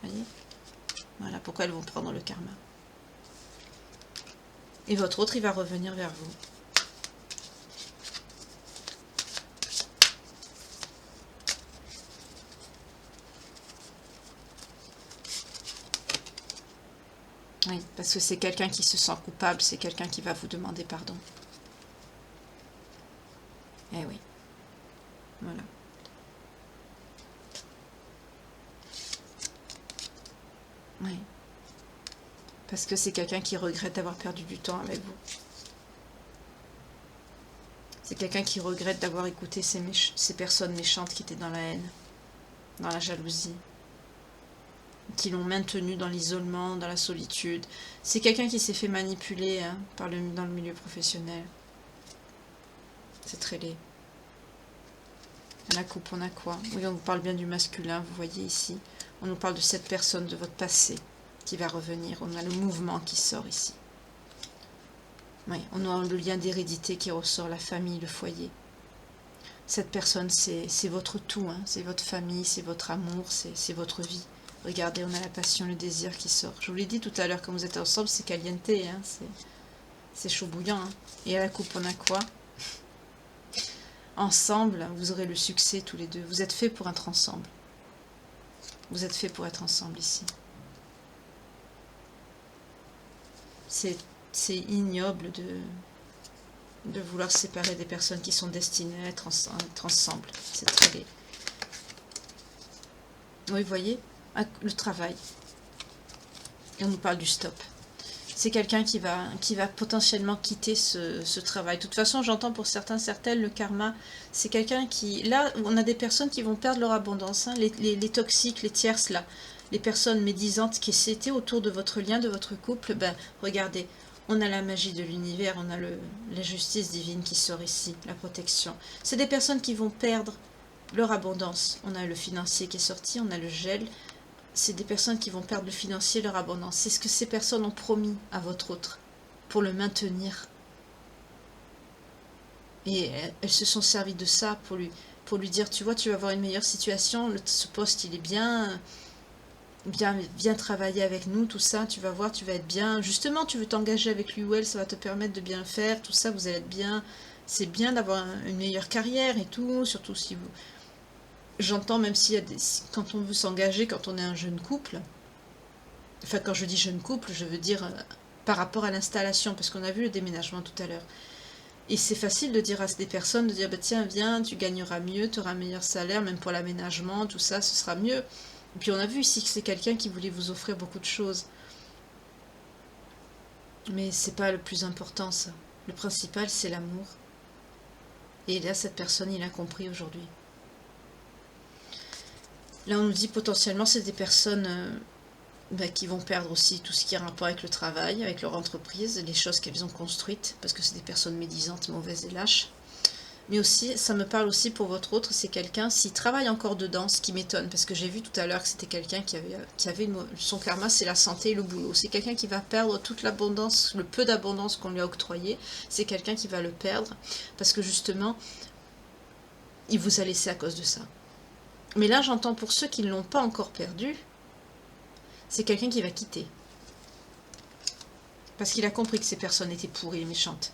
Vous voyez? Voilà pourquoi elles vont prendre le karma. Et votre autre, il va revenir vers vous. Oui, parce que c'est quelqu'un qui se sent coupable, c'est quelqu'un qui va vous demander pardon. Eh oui. Voilà. Oui. Parce que c'est quelqu'un qui regrette d'avoir perdu du temps avec vous. C'est quelqu'un qui regrette d'avoir écouté ces personnes méchantes qui étaient dans la haine, dans la jalousie, qui l'ont maintenu dans l'isolement, dans la solitude. C'est quelqu'un qui s'est fait manipuler, hein, dans le milieu professionnel. C'est très laid. À la coupe, on a quoi? Oui, on vous parle bien du masculin, vous voyez ici. On nous parle de cette personne, de votre passé, qui va revenir. On a le mouvement qui sort ici. Oui, on a le lien d'hérédité qui ressort, la famille, le foyer. Cette personne, c'est votre tout, hein. C'est votre famille, c'est votre amour, c'est votre vie. Regardez, on a la passion, le désir qui sort. Je vous l'ai dit tout à l'heure, quand vous êtes ensemble, c'est caliente, hein. C'est chaud bouillant. Hein. Et à la coupe, on a quoi? Ensemble, vous aurez le succès tous les deux. Vous êtes faits pour être ensemble. Vous êtes faits pour être ensemble ici. C'est ignoble de vouloir séparer des personnes qui sont destinées à être ensemble. C'est très laid. Oui, vous voyez, le travail. Et on nous parle du stop. C'est quelqu'un qui va potentiellement quitter ce travail. De toute façon, j'entends pour certains, certaines, le karma, c'est quelqu'un qui... Là, on a des personnes qui vont perdre leur abondance, hein, les toxiques, les tierces, là, les personnes médisantes qui s'étaient autour de votre lien, de votre couple, ben, regardez, on a la magie de l'univers, on a la justice divine qui sort ici, la protection. C'est des personnes qui vont perdre leur abondance. On a le financier qui est sorti, on a le gel. C'est des personnes qui vont perdre le financier, leur abondance. C'est ce que ces personnes ont promis à votre autre pour le maintenir. Et elles se sont servies de ça pour lui dire, tu vois, tu vas avoir une meilleure situation, ce poste il est bien travailler avec nous, tout ça, tu vas voir, tu vas être bien. Justement, tu veux t'engager avec lui ou elle, ça va te permettre de bien faire, tout ça, vous allez être bien. C'est bien d'avoir une meilleure carrière et tout, surtout si vous... J'entends même s'il y a quand on veut s'engager, quand on est un jeune couple, enfin quand je dis jeune couple, je veux dire par rapport à l'installation, parce qu'on a vu le déménagement tout à l'heure. Et c'est facile de dire à des personnes, de dire, bah, tiens, viens, tu gagneras mieux, tu auras un meilleur salaire, même pour l'aménagement, tout ça, ce sera mieux. Et puis on a vu ici que c'est quelqu'un qui voulait vous offrir beaucoup de choses. Mais c'est pas le plus important, ça. Le principal, c'est l'amour. Et là, cette personne, il a compris aujourd'hui. Là, on nous dit potentiellement, c'est des personnes qui vont perdre aussi tout ce qui est rapport avec le travail, avec leur entreprise, les choses qu'elles ont construites, parce que c'est des personnes médisantes, mauvaises et lâches. Mais aussi, ça me parle aussi pour votre autre, c'est quelqu'un, s'il travaille encore dedans, ce qui m'étonne, parce que j'ai vu tout à l'heure que c'était quelqu'un qui avait son karma, c'est la santé et le boulot. C'est quelqu'un qui va perdre toute l'abondance, le peu d'abondance qu'on lui a octroyé. C'est quelqu'un qui va le perdre, parce que justement, il vous a laissé à cause de ça. Mais là, j'entends pour ceux qui ne l'ont pas encore perdu, c'est quelqu'un qui va quitter. Parce qu'il a compris que ces personnes étaient pourries et méchantes.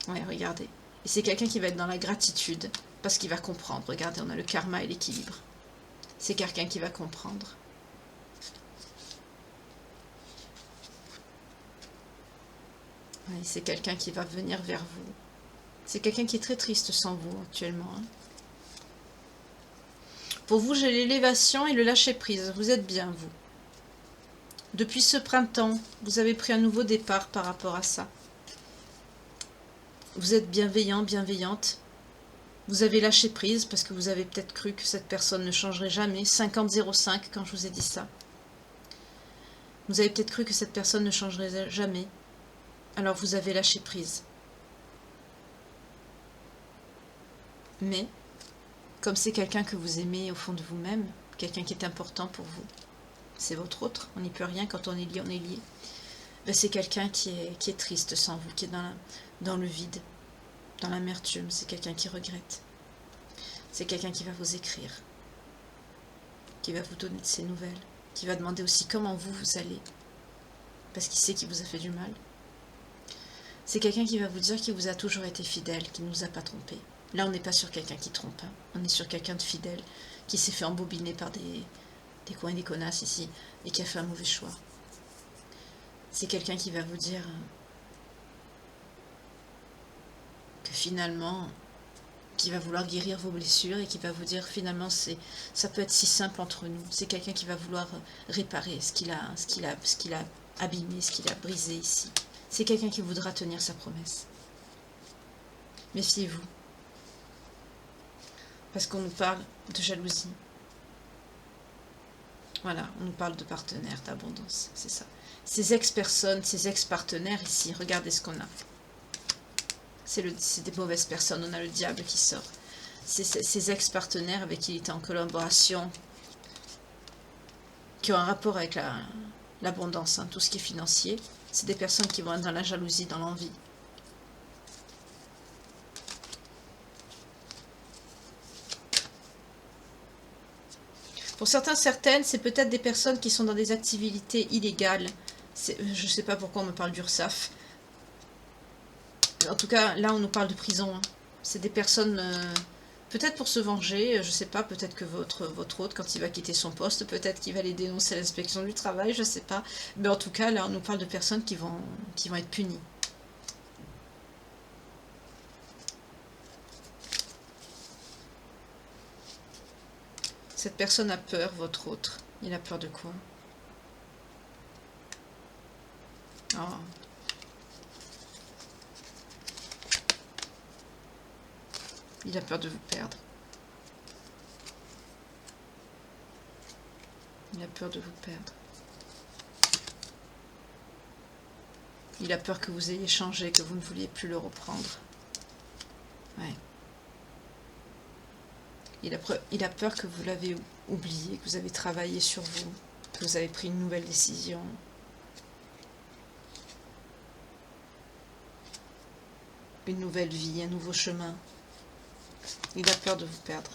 Ouais, regardez. Et c'est quelqu'un qui va être dans la gratitude, parce qu'il va comprendre. Regardez, on a le karma et l'équilibre. C'est quelqu'un qui va comprendre. Ouais, c'est quelqu'un qui va venir vers vous. C'est quelqu'un qui est très triste sans vous actuellement. Hein. Pour vous, j'ai l'élévation et le lâcher-prise. Vous êtes bien, vous. Depuis ce printemps, vous avez pris un nouveau départ par rapport à ça. Vous êtes bienveillant, bienveillante. Vous avez lâché prise parce que vous avez peut-être cru que cette personne ne changerait jamais. 50-05 quand je vous ai dit ça. Vous avez peut-être cru que cette personne ne changerait jamais. Alors vous avez lâché prise. Mais, comme c'est quelqu'un que vous aimez au fond de vous-même, quelqu'un qui est important pour vous, c'est votre autre, on n'y peut rien, quand on est lié, on est lié. Ben, c'est quelqu'un qui est triste sans vous, qui est dans le vide, dans l'amertume, c'est quelqu'un qui regrette. C'est quelqu'un qui va vous écrire, qui va vous donner de ses nouvelles, qui va demander aussi comment vous allez, parce qu'il sait qu'il vous a fait du mal. C'est quelqu'un qui va vous dire qu'il vous a toujours été fidèle, qu'il ne nous a pas trompé. Là, on n'est pas sur quelqu'un qui trompe, hein. On est sur quelqu'un de fidèle, qui s'est fait embobiner par des coins et des connasses ici, et qui a fait un mauvais choix. C'est quelqu'un qui va vous dire que finalement, qui va vouloir guérir vos blessures, et qui va vous dire finalement, ça peut être si simple entre nous. C'est quelqu'un qui va vouloir réparer ce qu'il a abîmé, ce qu'il a brisé ici. C'est quelqu'un qui voudra tenir sa promesse. Méfiez-vous. Parce qu'on nous parle de jalousie. Voilà, on nous parle de partenaires, d'abondance, c'est ça. Ces ex-personnes, ces ex-partenaires ici, regardez ce qu'on a. C'est des mauvaises personnes, on a le diable qui sort. Ces ex-partenaires avec qui il était en collaboration, qui ont un rapport avec l'abondance, hein, tout ce qui est financier, c'est des personnes qui vont être dans la jalousie, dans l'envie. Pour certains, certaines, c'est peut-être des personnes qui sont dans des activités illégales. Je ne sais pas pourquoi on me parle d'URSSAF. En tout cas, là, on nous parle de prison. Hein. C'est des personnes, peut-être pour se venger, je ne sais pas, peut-être que votre autre, quand il va quitter son poste, peut-être qu'il va les dénoncer à l'inspection du travail, je ne sais pas. Mais en tout cas, là, on nous parle de personnes qui vont être punies. Cette personne a peur, votre autre. Il a peur de quoi? Oh. Il a peur de vous perdre. Il a peur de vous perdre. Il a peur que vous ayez changé, que vous ne vouliez plus le reprendre. Ouais. Il a peur que vous l'avez oublié, que vous avez travaillé sur vous, que vous avez pris une nouvelle décision. Une nouvelle vie, un nouveau chemin. Il a peur de vous perdre.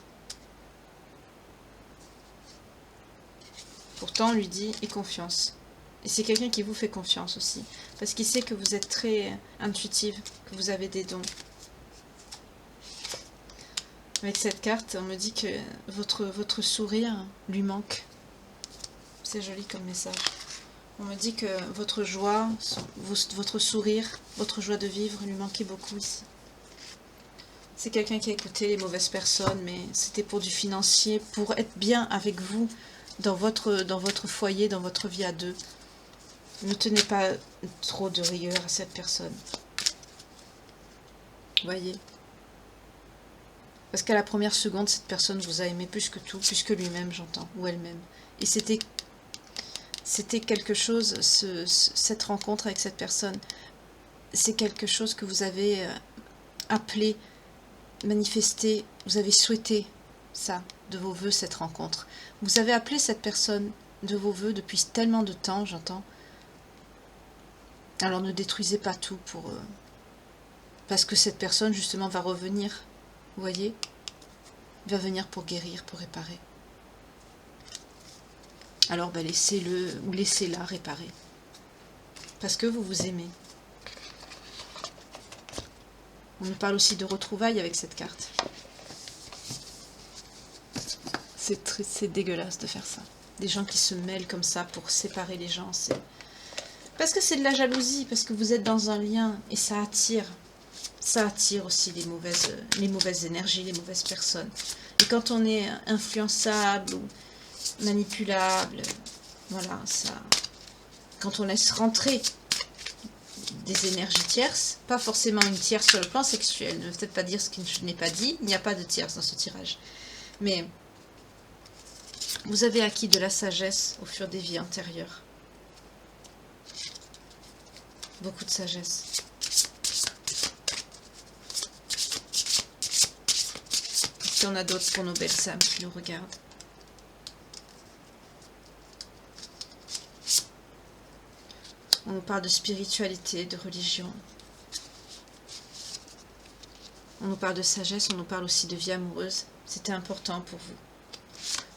Pourtant, on lui dit « aie confiance ». Et c'est quelqu'un qui vous fait confiance aussi. Parce qu'il sait que vous êtes très intuitive, que vous avez des dons. Avec cette carte, on me dit que votre sourire lui manque. C'est joli comme message. On me dit que votre joie, votre sourire, votre joie de vivre lui manquait beaucoup ici. C'est quelqu'un qui a écouté les mauvaises personnes, mais c'était pour du financier, pour être bien avec vous dans votre foyer, dans votre vie à deux. Ne tenez pas trop de rigueur à cette personne. Voyez ? Parce qu'à la première seconde, cette personne vous a aimé plus que tout, plus que lui-même, j'entends, ou elle-même. Et c'était quelque chose, cette rencontre avec cette personne, c'est quelque chose que vous avez appelé, manifesté, vous avez souhaité ça, de vos voeux, cette rencontre. Vous avez appelé cette personne de vos voeux depuis tellement de temps, j'entends. Alors ne détruisez pas tout parce que cette personne, justement, va revenir. Vous voyez, il va venir pour guérir, pour réparer. Alors laissez-le ou laissez-la réparer. Parce que vous vous aimez. On nous parle aussi de retrouvailles avec cette carte. C'est dégueulasse de faire ça. Des gens qui se mêlent comme ça pour séparer les gens. Parce que c'est de la jalousie, parce que vous êtes dans un lien et ça attire. ça attire aussi les mauvaises énergies, les mauvaises personnes. Et quand on est influençable ou manipulable, voilà, ça, quand on laisse rentrer des énergies tierces, pas forcément une tierce sur le plan sexuel, ne peut-être pas dire ce que je n'ai pas dit, il n'y a pas de tierce dans ce tirage, mais vous avez acquis de la sagesse au fur des vies antérieures, beaucoup de sagesse. Qu'est-ce qu'on a d'autre pour nos belles âmes qui nous regardent? On nous parle de spiritualité, de religion. On nous parle de sagesse, on nous parle aussi de vie amoureuse. C'était important pour vous.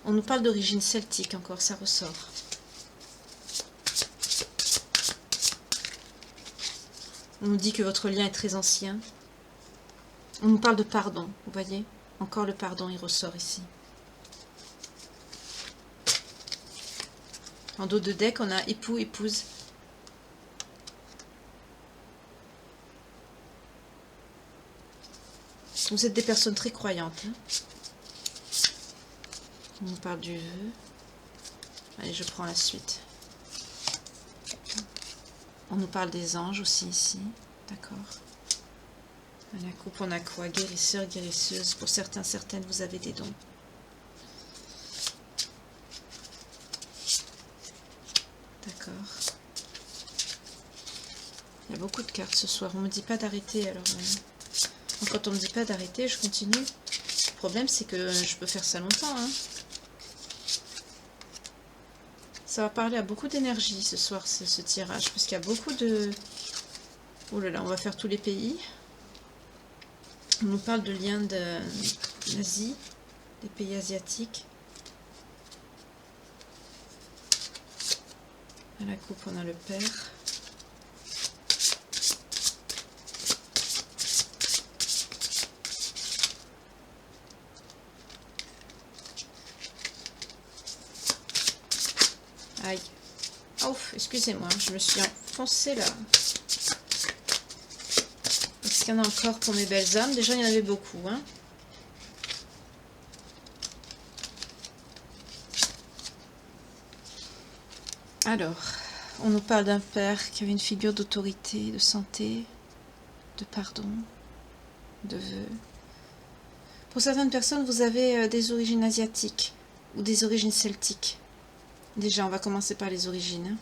On nous parle d'origine celtique encore, ça ressort. On nous dit que votre lien est très ancien. On nous parle de pardon, vous voyez? Encore le pardon, il ressort ici. En dos de deck, on a époux, épouse. Vous êtes des personnes très croyantes. Hein. On nous parle du vœu. Allez, je prends la suite. On nous parle des anges aussi ici. D'accord. La coupe, on a quoi? Guérisseur, guérisseuse. Pour certains, certaines, vous avez des dons. D'accord. Il y a beaucoup de cartes ce soir. On ne me dit pas d'arrêter, alors... Donc, quand on ne me dit pas d'arrêter, je continue. Le problème, c'est que je peux faire ça longtemps. Hein. Ça va parler à beaucoup d'énergie ce soir, ce tirage. Parce qu'il y a beaucoup de... Oh là là, on va faire tous les pays. On nous parle de liens d'Asie, des pays asiatiques. À la coupe, on a le père. Aïe. Oh, excusez-moi, je me suis enfoncée là. Est-ce qu'il y en a encore pour mes belles âmes? Déjà, il y en avait beaucoup. Hein. Alors, on nous parle d'un père qui avait une figure d'autorité, de santé, de pardon, de vœux. Pour certaines personnes, vous avez des origines asiatiques ou des origines celtiques. Déjà, on va commencer par les origines.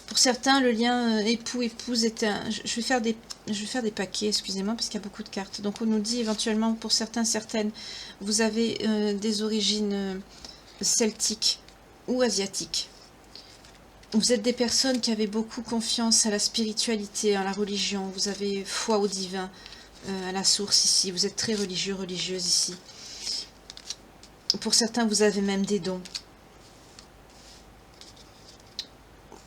Pour certains, le lien époux-épouse est un... Je vais faire des paquets, excusez-moi, parce qu'il y a beaucoup de cartes. Donc, on nous dit éventuellement, pour certains, certaines, vous avez des origines celtiques ou asiatiques. Vous êtes des personnes qui avaient beaucoup confiance à la spiritualité, à la religion. Vous avez foi au divin, à la source ici. Vous êtes très religieux, religieuse ici. Pour certains, vous avez même des dons.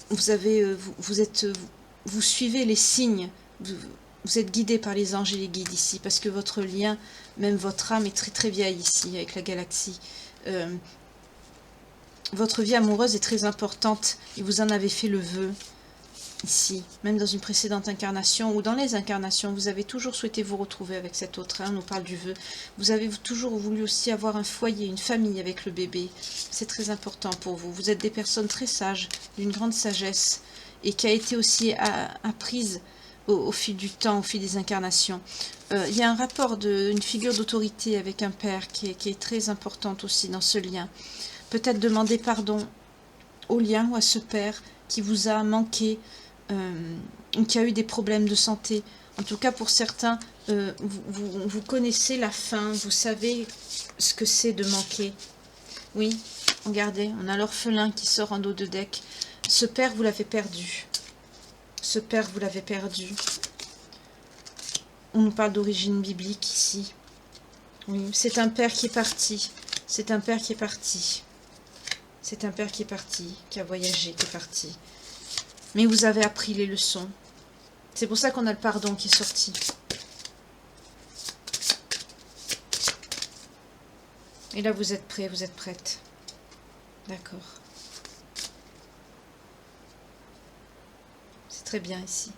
Vous avez, vous suivez les signes. Vous êtes guidé par les anges et les guides ici, parce que votre lien, même votre âme, est très très vieille ici avec la galaxie. Votre vie amoureuse est très importante et vous en avez fait le vœu ici, même dans une précédente incarnation ou dans les incarnations, vous avez toujours souhaité vous retrouver avec cet autre. Hein, on nous parle du vœu. Vous avez toujours voulu aussi avoir un foyer, une famille avec le bébé. C'est très important pour vous. Vous êtes des personnes très sages, d'une grande sagesse et qui a été aussi apprise au fil du temps, au fil des incarnations. Il y a un rapport une figure d'autorité avec un père qui est très importante aussi dans ce lien. Peut-être demander pardon au lien ou à ce père qui vous a manqué, qui a eu des problèmes de santé. En tout cas, pour certains, vous connaissez la fin, vous savez ce que c'est de manquer. Oui, regardez, on a l'orphelin qui sort en dos de deck. Ce père, vous l'avez perdu. Ce père, vous l'avez perdu. On nous parle d'origine biblique ici. Oui, c'est un père qui est parti. C'est un père qui est parti. C'est un père qui est parti, qui a voyagé, qui est parti. Mais vous avez appris les leçons. C'est pour ça qu'on a le pardon qui est sorti. Et là, vous êtes prêts, vous êtes prêtes. D'accord. C'est très bien ici.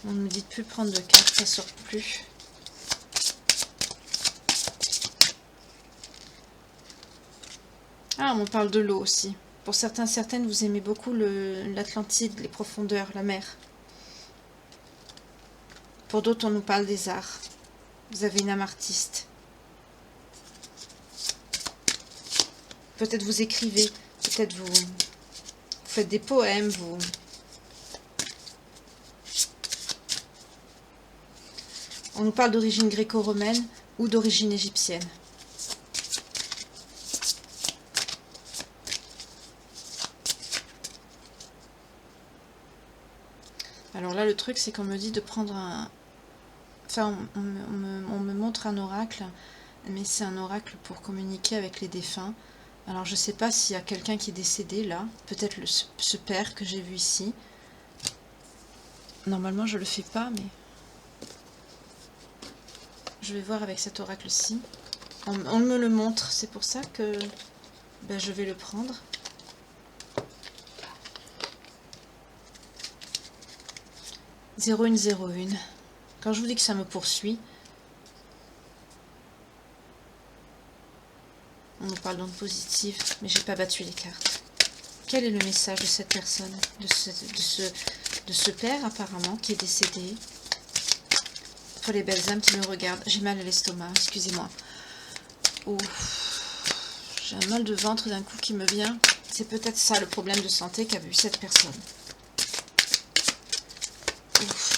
On ne me dit de plus prendre de cartes, ça sort plus. Ah, on parle de l'eau aussi. Pour certains, certaines, vous aimez beaucoup l'Atlantide, les profondeurs, la mer. Pour d'autres, on nous parle des arts. Vous avez une âme artiste. Peut-être vous écrivez, peut-être vous faites des poèmes, vous... On nous parle d'origine gréco-romaine ou d'origine égyptienne. Alors là, le truc, c'est qu'on me dit de prendre un... Enfin, on me montre un oracle, mais c'est un oracle pour communiquer avec les défunts. Alors, je ne sais pas s'il y a quelqu'un qui est décédé, là. Peut-être ce père que j'ai vu ici. Normalement, je ne le fais pas, mais... Je vais voir avec cet oracle-ci. On me le montre, c'est pour ça que ben, je vais le prendre. « 0101 ». Quand je vous dis que ça me poursuit, on nous parle d'ondes positives, mais j'ai pas battu les cartes. Quel est le message de cette personne, de ce père apparemment qui est décédé? Pour les belles âmes qui me regardent, j'ai mal à l'estomac, excusez-moi. Oh, j'ai un mal de ventre d'un coup qui me vient. C'est peut-être ça le problème de santé qu'a eu cette personne. Ouf.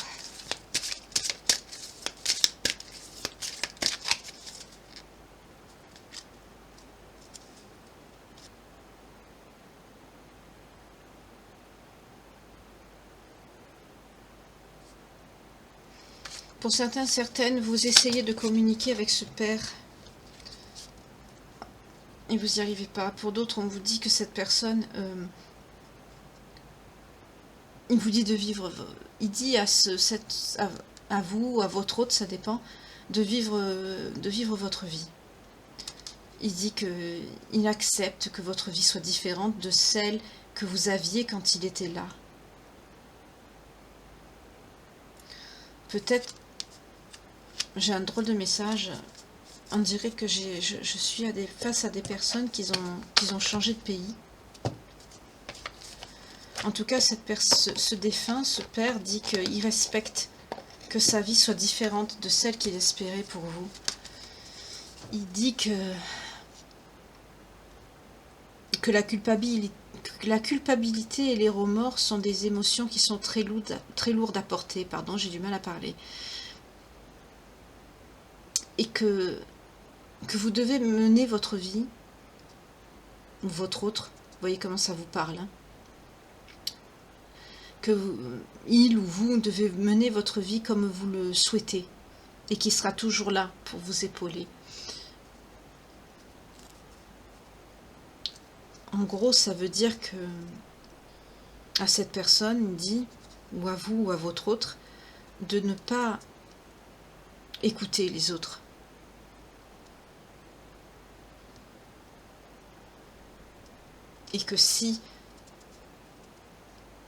Pour certains, certaines, vous essayez de communiquer avec ce père et vous n'y arrivez pas. Pour d'autres, on vous dit que cette personne, il vous dit de vivre, il dit à vous ou à votre hôte, ça dépend, de vivre votre vie. Il dit qu'il accepte que votre vie soit différente de celle que vous aviez quand il était là. Peut-être, j'ai un drôle de message, on dirait que je suis face à des personnes qui ont changé de pays. En tout cas, ce défunt, ce père, dit qu'il respecte que sa vie soit différente de celle qu'il espérait pour vous. Il dit que la culpabilité et les remords sont des émotions qui sont très lourdes à porter. Pardon, j'ai du mal à parler. Et que vous devez mener votre vie, ou votre autre, vous voyez comment ça vous parle, hein, il ou vous devez mener votre vie comme vous le souhaitez, et qui sera toujours là pour vous épauler. En gros, ça veut dire que à cette personne, il dit, ou à vous ou à votre autre, de ne pas écouter les autres. Et que si,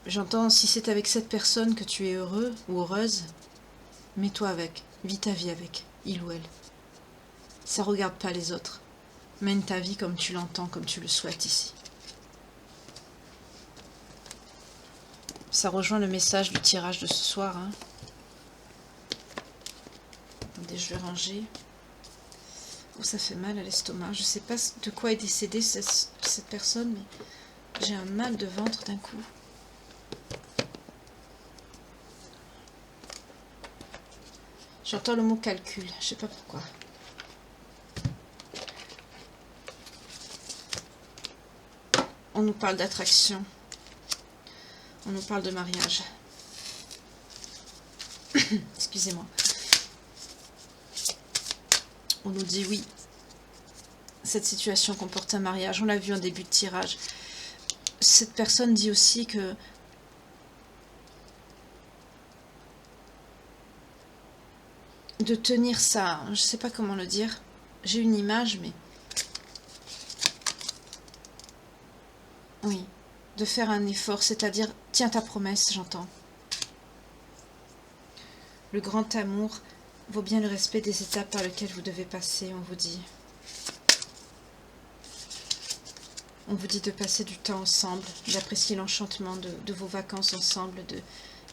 j'entends, si c'est avec cette personne que tu es heureux ou heureuse, mets-toi avec, vis ta vie avec, il ou elle. Ça regarde pas les autres. Mène ta vie comme tu l'entends, comme tu le souhaites ici. Ça rejoint le message du tirage de ce soir. Hein. Attendez, je vais ranger. Oh, ça fait mal à l'estomac. Je sais pas de quoi est décédée cette personne, mais j'ai un mal de ventre d'un coup. J'entends le mot calcul, je sais pas pourquoi. On nous parle d'attraction. On nous parle de mariage. Excusez-moi. On nous dit oui. Cette situation comporte un mariage. On l'a vu en début de tirage. Cette personne dit aussi que de tenir ça, je ne sais pas comment le dire. J'ai une image, mais oui, de faire un effort, c'est-à-dire tiens ta promesse, j'entends. Le grand amour vaut bien le respect des étapes par lesquelles vous devez passer, on vous dit. On vous dit de passer du temps ensemble, d'apprécier l'enchantement de vos vacances ensemble.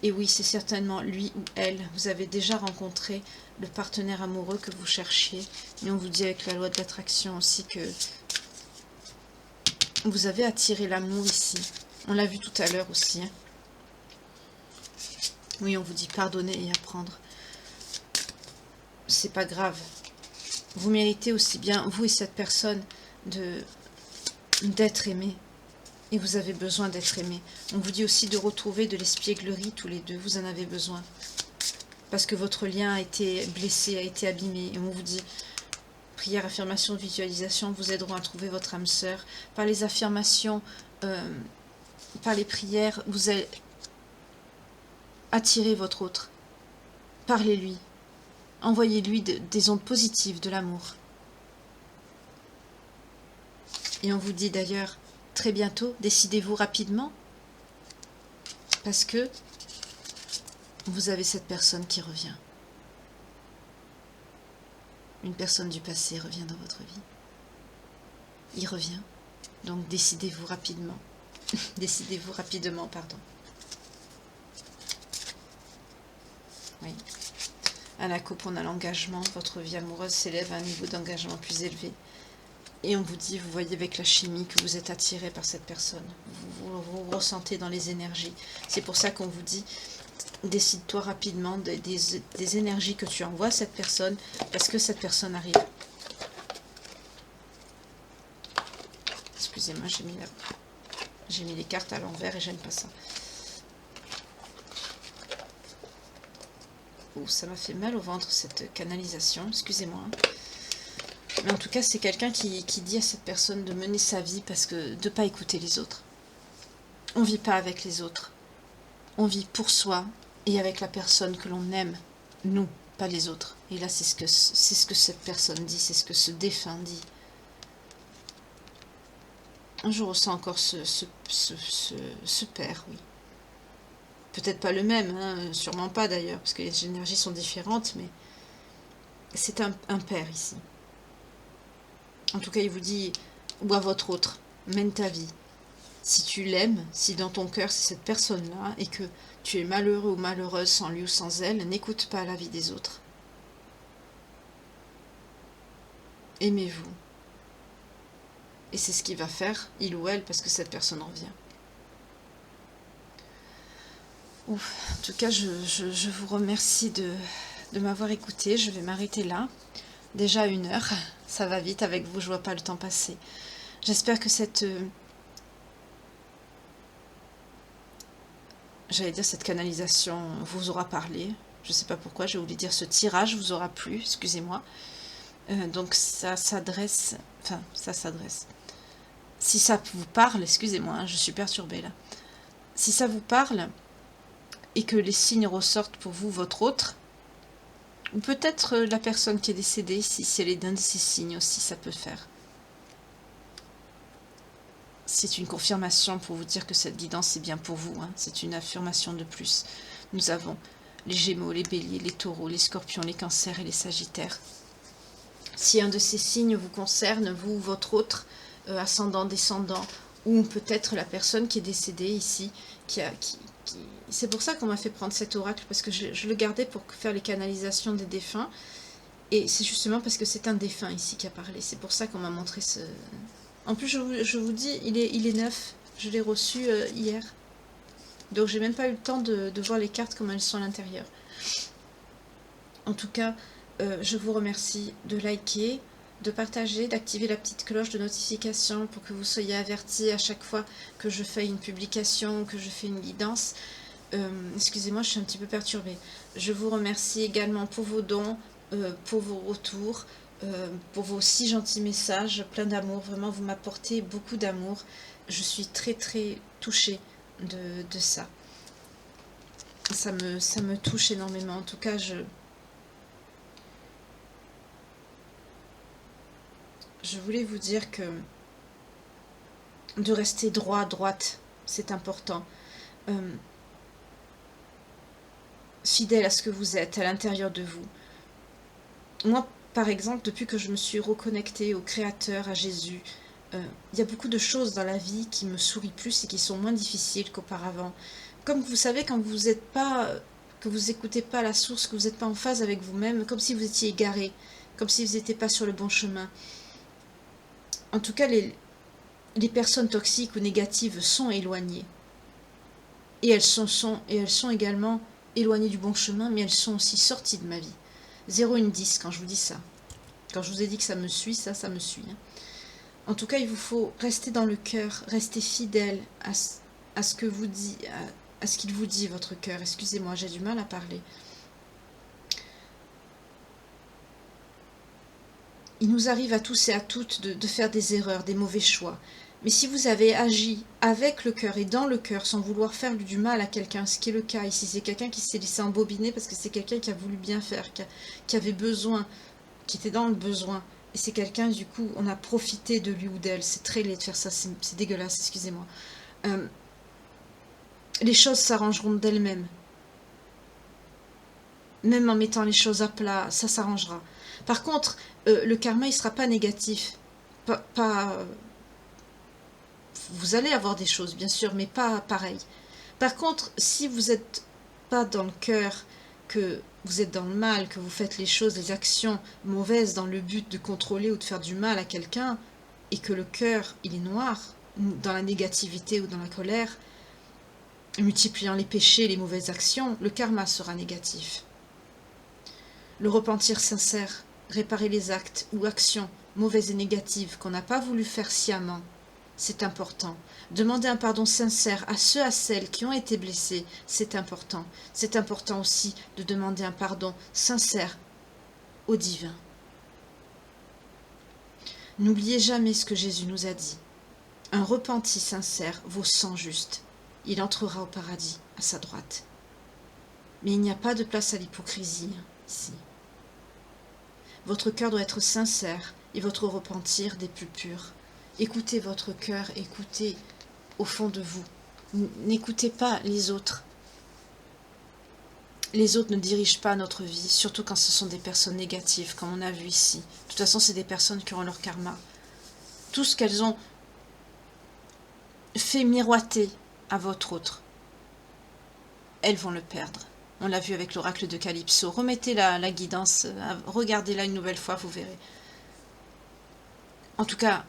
Et oui, c'est certainement lui ou elle. Vous avez déjà rencontré le partenaire amoureux que vous cherchiez. Et on vous dit avec la loi de l'attraction aussi que vous avez attiré l'amour ici. On l'a vu tout à l'heure aussi. Hein. Oui, on vous dit pardonner et apprendre. C'est pas grave. Vous méritez aussi bien, vous et cette personne, d'être aimé. Et vous avez besoin d'être aimé. On vous dit aussi de retrouver de l'espièglerie tous les deux. Vous en avez besoin. Parce que votre lien a été blessé, a été abîmé. Et on vous dit, prière, affirmation, visualisation vous aideront à trouver votre âme sœur. Par les affirmations, par les prières, vous allez attirer votre autre. Parlez-lui. Envoyez-lui des ondes positives de l'amour. Et on vous dit d'ailleurs, très bientôt, décidez-vous rapidement, parce que vous avez cette personne qui revient. Une personne du passé revient dans votre vie. Il revient, donc décidez-vous rapidement. Décidez-vous rapidement, pardon. Oui. À la coupe, on a l'engagement. Votre vie amoureuse s'élève à un niveau d'engagement plus élevé. Et on vous dit, vous voyez avec la chimie que vous êtes attiré par cette personne. Vous ressentez dans les énergies. C'est pour ça qu'on vous dit, décide-toi rapidement des énergies que tu envoies à cette personne, parce que cette personne arrive. Excusez-moi, j'ai mis les cartes à l'envers et j'aime pas ça. Oh, ça m'a fait mal au ventre cette canalisation, excusez-moi. Mais en tout cas, c'est quelqu'un qui dit à cette personne de mener sa vie parce que de ne pas écouter les autres. On ne vit pas avec les autres. On vit pour soi et avec la personne que l'on aime. Nous, pas les autres. Et là, c'est ce que cette personne dit, c'est ce que ce défunt dit. Je ressens encore ce père, oui. Peut-être pas le même, hein, sûrement pas d'ailleurs, parce que les énergies sont différentes, mais c'est un père ici. En tout cas, il vous dit, ou à votre autre, mène ta vie. Si tu l'aimes, si dans ton cœur c'est cette personne-là, et que tu es malheureux ou malheureuse sans lui ou sans elle, n'écoute pas la vie des autres. Aimez-vous. Et c'est ce qu'il va faire, il ou elle, parce que cette personne revient. Ouf. En tout cas, je vous remercie de m'avoir écouté. Je vais m'arrêter là. Déjà 1 heure. Ça va vite avec vous, je vois pas le temps passer. J'espère que cette canalisation vous aura parlé. Je sais pas pourquoi, je voulais dire ce tirage vous aura plu, excusez-moi. Donc ça s'adresse. Si ça vous parle, excusez-moi, hein, je suis perturbée là. Si ça vous parle et que les signes ressortent pour vous, votre autre, ou peut-être la personne qui est décédée, si c'est d'un de ces signes aussi, ça peut faire. C'est une confirmation pour vous dire que cette guidance est bien pour vous. Hein. C'est une affirmation de plus. Nous avons les Gémeaux, les Béliers, les Taureaux, les Scorpions, les Cancers et les Sagittaires. Si un de ces signes vous concerne, vous ou votre autre, ascendant, descendant, ou peut-être la personne qui est décédée ici, c'est pour ça qu'on m'a fait prendre cet oracle, parce que je le gardais pour faire les canalisations des défunts, et c'est justement parce que c'est un défunt ici qui a parlé, c'est pour ça qu'on m'a montré ce... En plus, je vous dis, il est neuf, je l'ai reçu hier, donc j'ai même pas eu le temps de voir les cartes comme elles sont à l'intérieur. En tout cas, je vous remercie de liker, de partager, d'activer la petite cloche de notification pour que vous soyez avertis à chaque fois que je fais une publication, que je fais une guidance. Excusez-moi, je suis un petit peu perturbée. Je vous remercie également pour vos dons, pour vos retours, pour vos si gentils messages, plein d'amour. Vraiment, vous m'apportez beaucoup d'amour. Je suis très très touchée de ça. Ça me touche énormément. En tout cas, je voulais vous dire que de rester droite, c'est important. fidèle à ce que vous êtes, à l'intérieur de vous. Moi, par exemple, depuis que je me suis reconnectée au Créateur, à Jésus, il y a beaucoup de choses dans la vie qui me sourient plus et qui sont moins difficiles qu'auparavant. Comme vous savez, quand vous n'êtes pas, que vous n'écoutez pas la source, que vous n'êtes pas en phase avec vous-même, comme si vous étiez égaré, comme si vous n'étiez pas sur le bon chemin. En tout cas, les personnes toxiques ou négatives sont éloignées. Et elles sont également éloignées du bon chemin, mais elles sont aussi sorties de ma vie. 0 une 10 quand je vous dis ça. Quand je vous ai dit que ça me suit, ça me suit. En tout cas, il vous faut rester dans le cœur, rester fidèle à ce que vous dit, à ce qu'il vous dit, votre cœur. Excusez-moi, j'ai du mal à parler. Il nous arrive à tous et à toutes de faire des erreurs, des mauvais choix. Mais si vous avez agi avec le cœur et dans le cœur, sans vouloir faire du mal à quelqu'un, ce qui est le cas ici, c'est quelqu'un qui s'est laissé embobiner parce que c'est quelqu'un qui a voulu bien faire, qui avait besoin, qui était dans le besoin. Et c'est quelqu'un, du coup, on a profité de lui ou d'elle. C'est très laid de faire ça, c'est dégueulasse, excusez-moi. Les choses s'arrangeront d'elles-mêmes. Même en mettant les choses à plat, ça s'arrangera. Par contre, le karma, il ne sera pas négatif. Vous allez avoir des choses, bien sûr, mais pas pareil. Par contre, si vous n'êtes pas dans le cœur, que vous êtes dans le mal, que vous faites les choses, les actions mauvaises dans le but de contrôler ou de faire du mal à quelqu'un, et que le cœur, il est noir, dans la négativité ou dans la colère, multipliant les péchés, les mauvaises actions, le karma sera négatif. Le repentir sincère, réparer les actes ou actions mauvaises et négatives qu'on n'a pas voulu faire sciemment, c'est important. Demander un pardon sincère à ceux, à celles qui ont été blessés, c'est important. C'est important aussi de demander un pardon sincère au divin. N'oubliez jamais ce que Jésus nous a dit. Un repenti sincère vaut 100 justes. Il entrera au paradis à sa droite. Mais il n'y a pas de place à l'hypocrisie ici. Votre cœur doit être sincère et votre repentir des plus purs. Écoutez votre cœur, écoutez au fond de vous. N'écoutez pas les autres. Les autres ne dirigent pas notre vie, surtout quand ce sont des personnes négatives, comme on a vu ici. De toute façon, c'est des personnes qui ont leur karma. Tout ce qu'elles ont fait miroiter à votre autre, elles vont le perdre. On l'a vu avec l'oracle de Calypso. Remettez la guidance, regardez-la une nouvelle fois, vous verrez. En tout cas,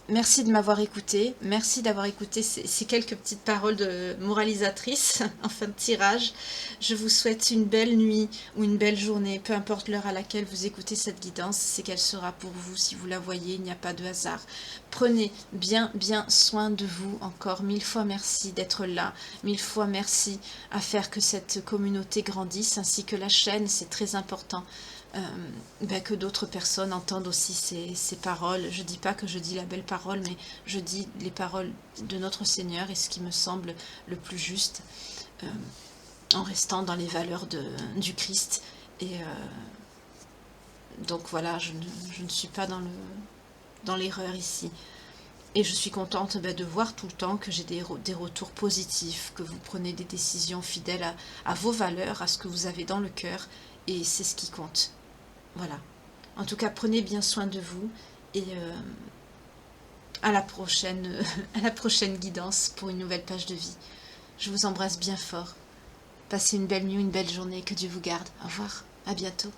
merci de m'avoir écouté, merci d'avoir écouté ces quelques petites paroles de moralisatrices en fin de tirage. Je vous souhaite une belle nuit ou une belle journée, peu importe l'heure à laquelle vous écoutez cette guidance, c'est qu'elle sera pour vous si vous la voyez, il n'y a pas de hasard. Prenez bien soin de vous, encore 1000 fois merci d'être là, 1000 fois merci à faire que cette communauté grandisse, ainsi que la chaîne, c'est très important. Que d'autres personnes entendent aussi ces paroles. Je ne dis pas que je dis la belle parole, mais je dis les paroles de notre Seigneur et ce qui me semble le plus juste, en restant dans les valeurs du Christ. Et donc voilà, je ne suis pas dans l'erreur ici. Et je suis contente de voir tout le temps que j'ai des retours positifs, que vous prenez des décisions fidèles à vos valeurs, à ce que vous avez dans le cœur, et c'est ce qui compte. Voilà. En tout cas, prenez bien soin de vous et à la prochaine guidance pour une nouvelle page de vie. Je vous embrasse bien fort. Passez une belle nuit, une belle journée. Que Dieu vous garde. Au revoir. À bientôt.